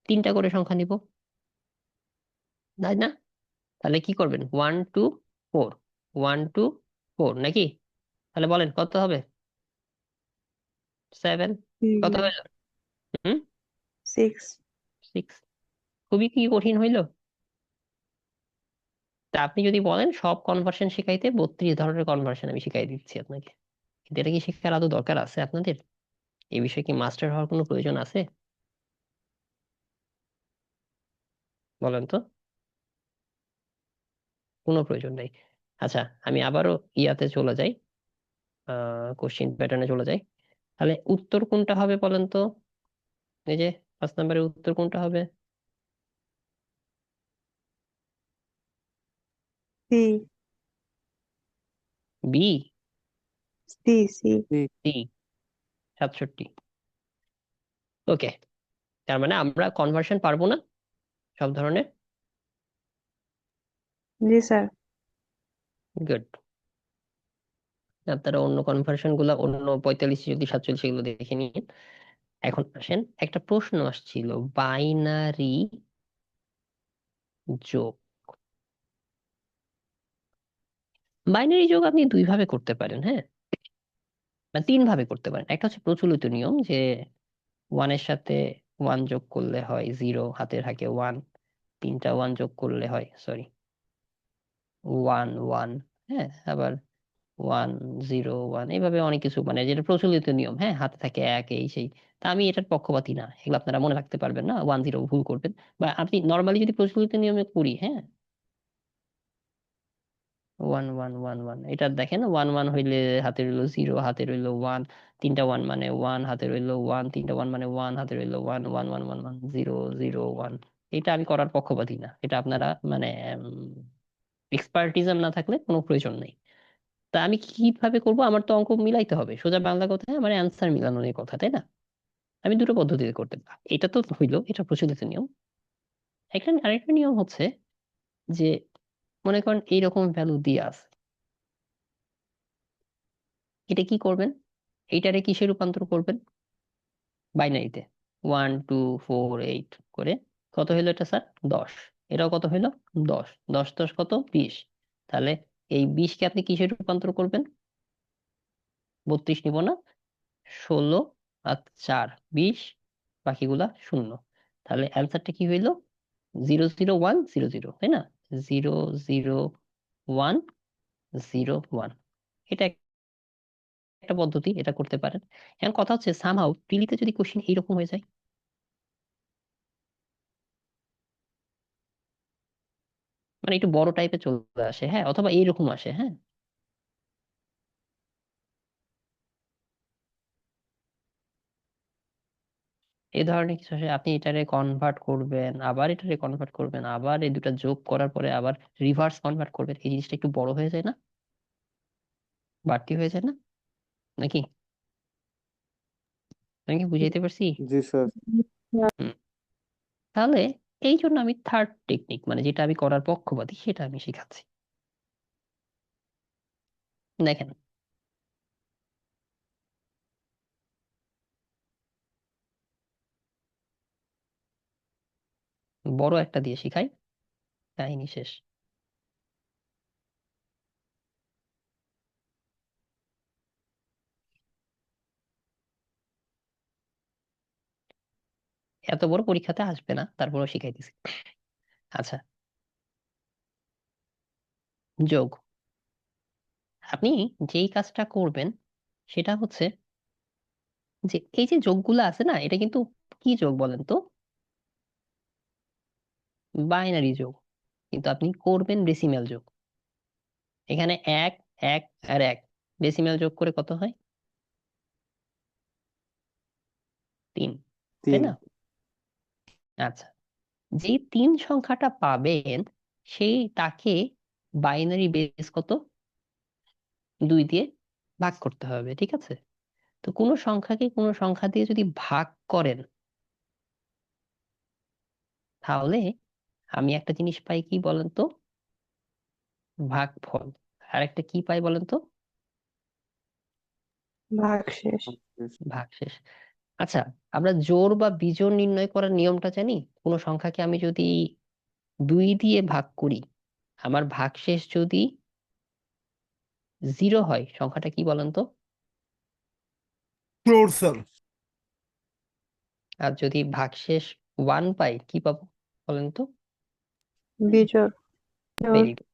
3টা করে সংখ্যা নিব, তাই না? তাহলে কি করবেন? 1 2 4, 1 2 4 নাকি? তাহলে বলেন কত হবে? 7। কত হইলো? হুম, 6। 6। খুবই কি কঠিন হইলো? তা আপনি যদি বলেন সব কনভার্সন শিখাইতে, 32 ধরনের কনভার্সন আমি শিখাই দিচ্ছি আপনাকে। কিন্তু এটা কি শেখার আদৌ দরকার আছে আপনাদের? এই বিষয়ে কি মাস্টার হওয়ার কোনো প্রয়োজন আছে? বলেন তো। কোনো প্রয়োজন নেই। আচ্ছা, আমি আবারও ইয়াতে চলে যাই, কোশ্চিন প্যাটার্নে চলে যাই। তাহলে উত্তর কোনটা হবে বলেন তো? এই যে 5 নম্বরের উত্তর কোনটা হবে? C B? C C. C, 67। Okay, তার মানে আমরা কনভার্সন পারবো না সব ধরনের। জি স্যার। গুড। আপনারা অন্য কনভার্সন গুলা, অন্য 45 যদি 47 এগুলো দেখে নিন। এখন আসেন, একটা প্রশ্ন আসছিল, বাইনারি যোগ। বাইনারি যোগ আপনি 2 ভাবে করতে পারেন, হ্যাঁ, বা 3 ভাবে করতে পারেন। একটা হচ্ছে প্রচলিত নিয়ম যে 1-এর সাথে 1 যোগ করলে হয় 0, হাতে থাকে 1। 3টা 1 যোগ করলে হয়, সরি, 1 1, হ্যাঁ। আবার 1 0 1, এইভাবে অনেক কিছু, মানে যেটা প্রচলিত নিয়ম, হ্যাঁ, হাতে থাকে 1, এই সেই। তা আমি এটার পক্ষপাতী না, এগুলো আপনারা মনে রাখতে পারবেন না, 1 0 ভুল করবেন। বা আপনি নর্মালি যদি প্রচলিত নিয়মে করি, হ্যাঁ, 1 1 1 1, এটা দেখেন 1 1 হইলে হাতে রইলো 0, হাতে রইলো 1। 3টা 1 মানে 1, হাতে রইলো 1। 3টা 1 মানে 1, হাতে রইলো 1 1 1 1 1 0 0 1। এটা আমি করার পক্ষপাতী না, এটা আপনারা মানে এক্সপার্টিজম না থাকলে কোনো প্রয়োজন নেই। তা আমি কিভাবে করব? আমার তো অঙ্ক মিলাইতে হবে, সোজা বাংলা কথায় আমার অ্যান্সার মিলানোর এই কথা, তাই না? আমি দুটো পদ্ধতিতে করতে পারি। এটা তো হইলো, এটা প্রচলিত নিয়ম। আরেকটা নিয়ম হচ্ছে যে, মনে করেন এইরকম ভ্যালু দিয়ে আছে, এটা কি করবেন? এইটারে কিসে রূপান্তর করবেন? বাইনারিতে। 1 2 4 8 করে কত হইলো এটা স্যার? 10। এটাও কত হইলো? 10। 10 10 কত? 20। তাহলে এই 20-কে আপনি কিসে রূপান্তর করবেন? 32 নিব না, 16 আর 4 20, বাকিগুলা 0। তাহলে অ্যান্সারটা কি হইলো? 0 0 1 0 0, তাই না? 0 0 1 0 1। এটা একটা পদ্ধতি, এটা করতে পারেন। এখন কথা হচ্ছে, সামহাউ প্রিলিতে যদি কোশ্চিন এইরকম হয়ে যায়, মানে একটু বড় টাইপের চলে আসে, হ্যাঁ, অথবা এইরকম আসে, হ্যাঁ, এই ধরনের কিছু আসে, আপনি এটারে কনভার্ট করবেন, আবার এটারে কনভার্ট করবেন, আবার এই দুটা যোগ করার পরে আবার রিভার্স কনভার্ট করবেন, এই জিনিসটা একটু বড় হয়ে যায় না? বাড়তি হয়ে যায় না? নাকি? আমি কি বুঝাইতে পারছি? জি স্যার। হুম। তাহলে এই জন্য আমি থার্ড টেকনিক, মানে যেটা আমি করার পক্ষপাতী, সেটা আমি শিখাচ্ছি। দেখেন, বড় একটা দিয়ে শিখাই, কাহিনী শেষ। এত বড় পরীক্ষাতে আসবে না, তারপরেও শিখাই দিছি। আচ্ছা, যোগ। আপনি যেই কাজটা করবেন সেটা হচ্ছে যে, এই যে যোগগুলো আছে না, এটা কিন্তু কি যোগ বলেন তো? বাইনারি যোগ, কিন্তু আপনি করবেন ডেসিমেল যোগ। এখানে 1 1 আর 1 ডেসিমেল যোগ করে কত হয়? 3, তাই 3। না? আচ্ছা, যে 3 সংখ্যাটা পাবেন তাকে বাইনারি বেস কত 2 দিয়ে ভাগ করতে হবে, ঠিক আছে? তো কোনো সংখ্যাকে কোনো সংখ্যা দিয়ে যদি ভাগ করেন, তাহলে আমি একটা জিনিস পাই, কি বলেন তো? ভাগফল। আর একটা কি পাই বলেন তো? ভাগশেষ। ভাগশেষ। আচ্ছা, আমরা জোড় বা বিজোড় নির্ণয় করার নিয়মটা জানি। কোনো সংখ্যাকে আমি যদি 2 দিয়ে ভাগ করি, আমার ভাগশেষ যদি 0 হয়, সংখ্যাটা কি বলেন তো? জোর স্যার। আর যদি ভাগশেষ 1 পাই, কি পাবো বলেন তো? বিজোড়। জোড়। ভেরি গুড,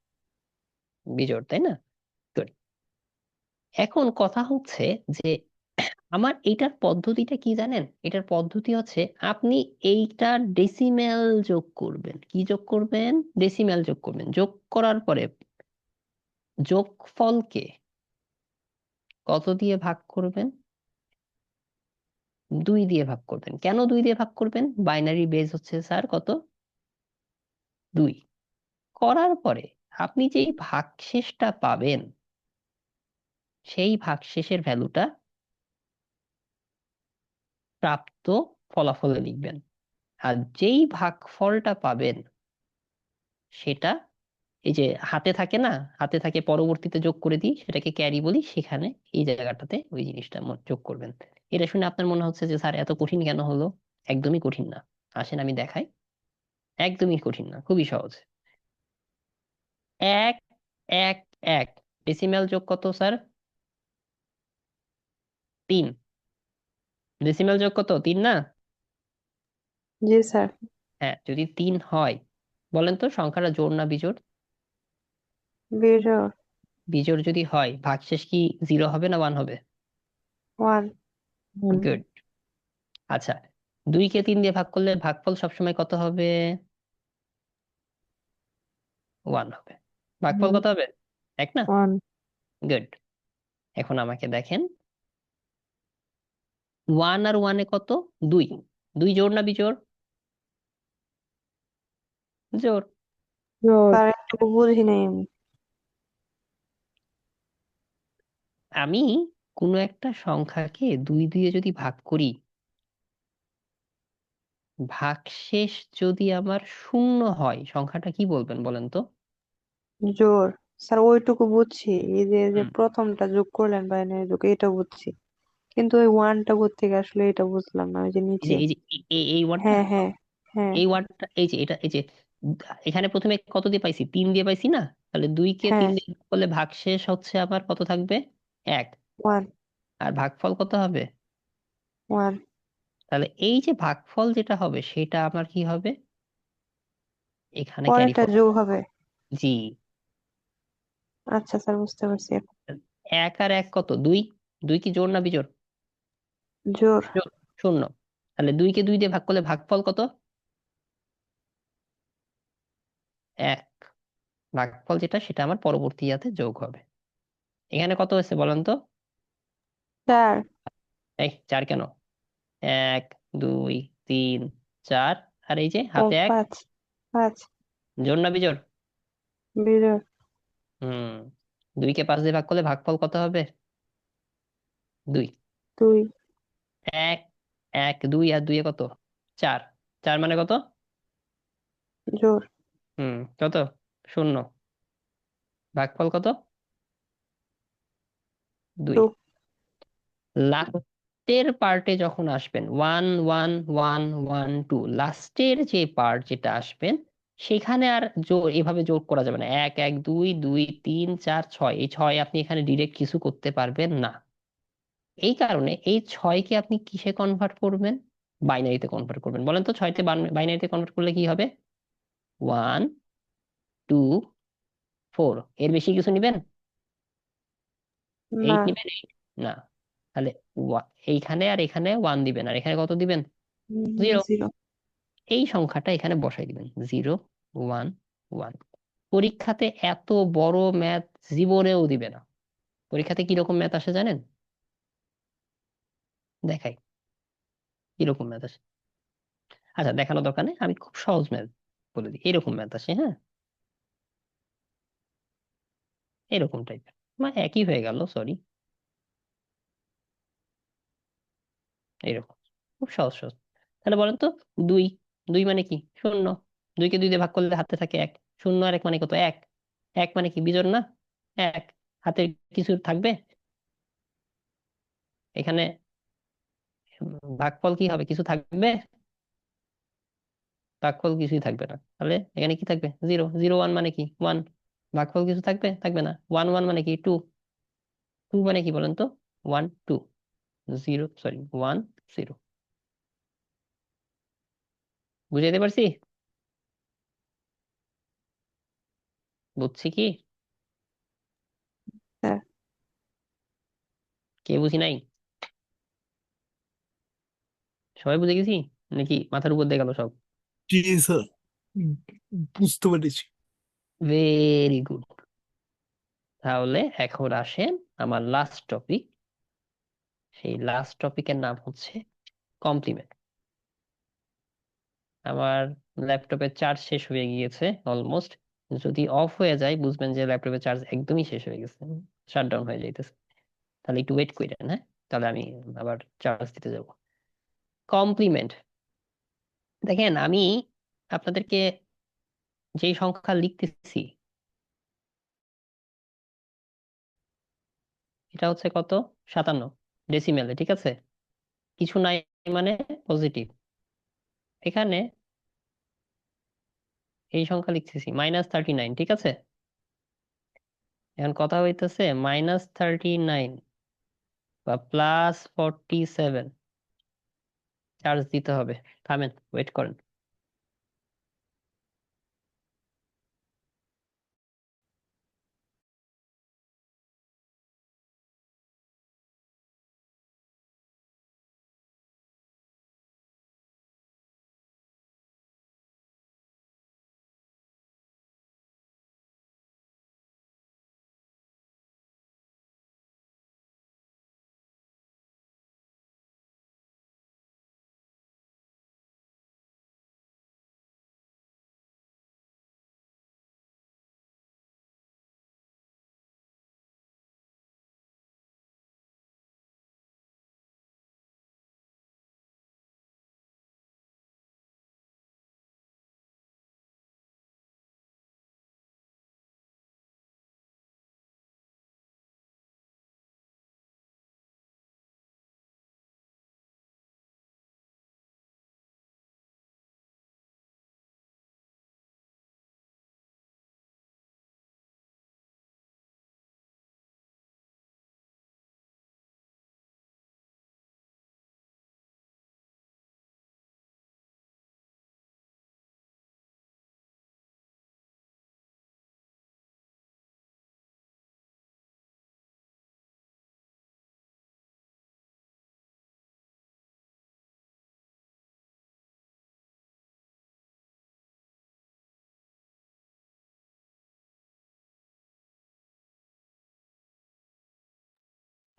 বিজোড়, তাই না? Good. এখন কথা হচ্ছে যে আমার এইটার পদ্ধতিটা কি জানেন? এটার পদ্ধতি হচ্ছে, আপনি এইটা ডেসিমেল যোগ করবেন। কি যোগ করবেন? ডেসিমেল যোগ করবেন। যোগ করার পরে যোগফলকে কত দিয়ে ভাগ করবেন? 2 দিয়ে ভাগ করবেন। কেন 2 দিয়ে ভাগ করবেন? বাইনারি বেস হচ্ছে স্যার কত? 2। করার পরে আপনি যেই ভাগশেষটা পাবেন, সেই ভাগশেষের ভ্যালুটা প্রাপ্ত ফলাফলে লিখবেন। আর যেই ভাগফলটা পাবেন সেটা, এই যে হাতে থাকে না, হাতে থাকে পরবর্তীতে যোগ করে দিই, সেটাকে ক্যারি বলি, সেখানে এই জায়গাটাতে ওই জিনিসটা যোগ করবেন। এটা শুনে আপনার মনে হচ্ছে যে স্যার এত কঠিন কেন হলো? একদমই কঠিন না, আসেন আমি দেখাই। একদমই কঠিন না, খুবই সহজ। 1 1 1 ডেসিমেল যোগ কত স্যার? 3। ডেসিমেল যোগ কত? 3 না? জি স্যার। হ্যাঁ, যদি 3 হয়, বলেন তো সংখ্যাটা জোড় না বিজোড়? বিজোড়। বিজোড় যদি হয়, ভাগশেষ কি 0 হবে না 1 হবে? 1। গুড। আচ্ছা, 2 কে 3 দিয়ে ভাগ করলে ভাগফল সবসময় কত হবে? 1 হবে। ভাগফল কত হবে? 1 না? 1। গুড। এখন আমাকে দেখেন, 1 আর 1 এ কত? 2। 2 জোড় না বিজোড়? জোড়। স্যার একটু বুঝি নাই আমি। আমি কোনো একটা সংখ্যাকে 2 দিয়ে যদি ভাগ করি, ভাগশেষ যদি আমার 0 হয়, সংখ্যাটা কি বলবেন বলেন তো? জোড়। স্যার ওইটুকু বুঝছি, এই যে যে হুম, প্রথমটা যোগ করলেন বাইনারি যোগ, এটা বুঝছি, কিন্তু ওই ওয়ানটা থেকে আসলে এটা বুঝলাম না, ওই যে এই নিচে। যে এই যে এই ওয়ার্ডটা, হ্যাঁ হ্যাঁ হ্যাঁ এই ওয়ার্ডটা, এই যে এটা, এই যে এখানে প্রথমে কত দিয়ে পাইছি? 3 দিয়ে পাইছি না? তাহলে 2 কে 3 হ্যাঁ। দিয়ে ভাগ করলে ভাগশেষ হচ্ছে আবার কত থাকবে? 1। 1। আর ভাগফল কত হবে? 1। তাহলে এই যে ভাগফল যেটা হবে, সেটা আমার কি হবে? এখানে ক্যারি পরেরটা ফরওয়ার্ড। যোগ হবে। জি। আচ্ছা স্যার, বুঝতে পারছি এখন। 1 আর 1 কত? 2। 2 কি জোড় না বিজোড়? জোড়। জোড়। 0। তাহলে 2 কে 2 দিয়ে ভাগ করলে ভাগফল কত? 1। ভাগফল যেটা, সেটা আমার পরবর্তী ইয়াতে যোগ হবে। এখানে কত হয়েছে বলেন তো? 4 এই 4 কেন? 1 2 3 4, আর এই যে ও হাতে 1, 5। 5 জোড় না বিজোড়? বিজোড়। হুম। 2 কে 5 দিয়ে ভাগ করলে ভাগফল কত হবে? 2। 2 1 1 2 আর 2 এ কত? 4। 4 মানে কত? জোড়। কত? 0। ভাগফল কত? 2। 2। লাস্টের পার্টে যখন আসবেন, 1 1 1 1 2, লাস্টের যে পার্ট যেটা আসবেন, সেখানে আর এভাবে যোগ করা যাবে না। 1 1 2 2 3 4 6, এই 6 আপনি এখানে ডিরেক্ট কিছু করতে পারবেন না। এই কারণে এই 6 কে আপনি কিসে কনভার্ট করবেন? বাইনারিতে কনভার্ট করবেন। বলেন তো 6 তে বাইনারিতে কনভার্ট করলে কি হবে? 1 2 4, এর বেশি কিছু নিবেন? না। 8 নিবেন? 8 না। তাহলে এইখানে আর এখানে 1 দিবেন, আর এখানে কত দিবেন? 0। 0। এই সংখ্যাটা এখানে বসাই দিবেন, 0 ওয়ান ওয়ান। পরীক্ষাতে এত বড় ম্যাথ জীবনেও দিবে না। পরীক্ষাতে কিরকম ম্যাথ আসে জানেন? দেখাই কিরকম ম্যাথ আসে। আচ্ছা, দেখানো দরকার নেই, আমি খুব সহজ ম্যাথ বলে দিই। এরকম ম্যাথ আসে, হ্যাঁ, এরকম টাইপের, মানে একই হয়ে গেল, সরি, এরকম, খুব সহজ সহজ। তাহলে বলেন তো, দুই, দুই মানে কি? শূন্য। দুইকে দুই দিয়ে ভাগ করলে হাতে থাকে এক। শূন্য আর এক মানে কত? এক। এক মানে কি? বিজোড় না? এক। হাতে কিছু থাকবে এখানে? ভাগফল কি হবে? কিছু থাকবে? ভাগফল কিছুই থাকবে না। তাহলে এখানে কি থাকবে? জিরো। জিরো ওয়ান মানে কি? ওয়ান। ভাগফল কিছু থাকবে? থাকবে না। ওয়ান ওয়ান মানে কি? টু। টু মানে কি বলেন তো? One two. Zero, sorry, one zero. বুঝাইতে পারছি? বুঝছি কি? স্যার কে বুঝি নাই? সবাই বুঝে গেছি নাকি মাথার উপর দিয়ে গেল সব? জি স্যার, বুঝতে পেরেছি। Very good. তাহলে এখন আসেন আমার লাস্ট টপিক। সেই লাস্ট টপিকের নাম হচ্ছে কমপ্লিমেন্ট। আমার ল্যাপটপের চার্জ শেষ হয়ে গিয়েছে অলমোস্ট। যদি অফ হয়ে যায় বুঝবেন যে ল্যাপটপের চার্জ একদমই শেষ হয়ে গেছে, শাটডাউন হয়ে যাইতেছে। তাহলে একটু ওয়েট করেন, হ্যাঁ, তাহলে আমি আবার চার্জ দিতে যাব। কমপ্লিমেন্ট, দেখেন আমি আপনাদেরকে যেই সংখ্যা লিখতেছি, এটা হচ্ছে কত? 57 ডেসিমেলে, ঠিক আছে? কিছু নাই মানে পজিটিভ। এখানে এই সংখ্যা লিখতেছি -39, ঠিক আছে? এখন কথা হইতেছে -39 বা +47, চার্জ দিতে হবে। থামেন, ওয়েট করেন।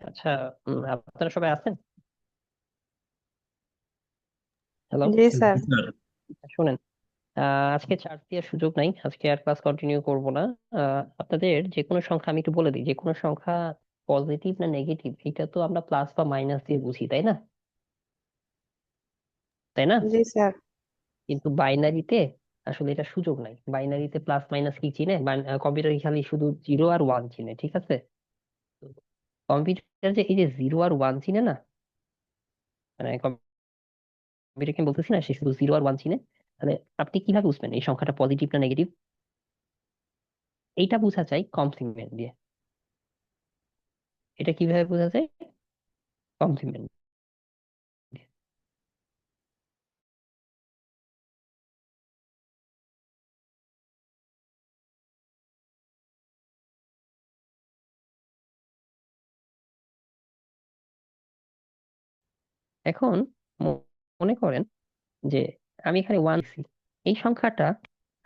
আচ্ছা, আপনারা সবাই আছেন? হ্যালো, জি স্যার। জি স্যার। শুনেন, আজকে চার্জ দেওয়ার সুযোগ নাই, আজকে আর ক্লাস কন্টিনিউ করব না। আপনাদের যে কোনো সংখ্যা, আমি একটু বলে দিই, যে কোনো সংখ্যা পজিটিভ না নেগেটিভ এটা তো আমরা প্লাস বা মাইনাস দিয়ে বুঝি, তাই না? তাই না? জি স্যার। কিন্তু বাইনারিতে আসলে এটা সুযোগ নাই। বাইনারিতে প্লাস মাইনাস কি চিনে? কম্পিউটার খালি শুধু জিরো আর ওয়ান চিনে, ঠিক আছে? কম্পিউটার যে এই যে জিরো আর ওয়ান চিনে না, মানে কম্পিউটারকে আমি বলতেছি না সে শুধু জিরো আর ওয়ান চিনে, তাহলে আপনি কিভাবে বুঝবেন এই সংখ্যাটা পজিটিভ না নেগেটিভ? এইটা বোঝা যায় কমপ্লিমেন্ট দিয়ে। এটা কিভাবে বোঝা যায়? কমপ্লিমেন্ট। এখন মনে করেন যে আমি এখানে ওয়ান, এই সংখ্যাটা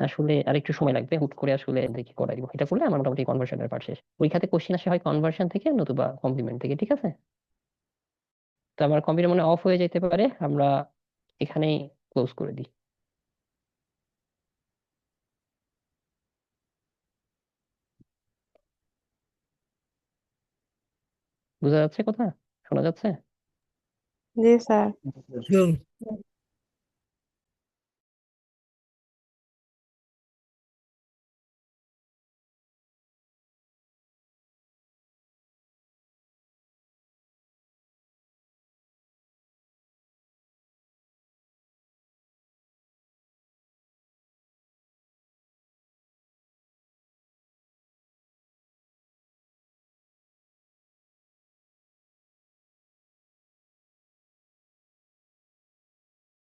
আসলে আরেকটু সময় লাগবে, হুট করে আসলে দেখি করাই দিব। এটা করলে আমার মোটামুটি কনভার্সনের পার্ট শেষ। পরীক্ষাতে কোশ্চেন আসে হয় কনভার্সন থেকে নতুবা কমপ্লিমেন্ট থেকে, ঠিক আছে? তো আমার কম্পিউটার মনে অফ হয়ে যেতে পারে, আমরা এখানেই ক্লোজ করে দিই। বোঝা যাচ্ছে কথা? শোনা যাচ্ছে? জি স্যার। Done.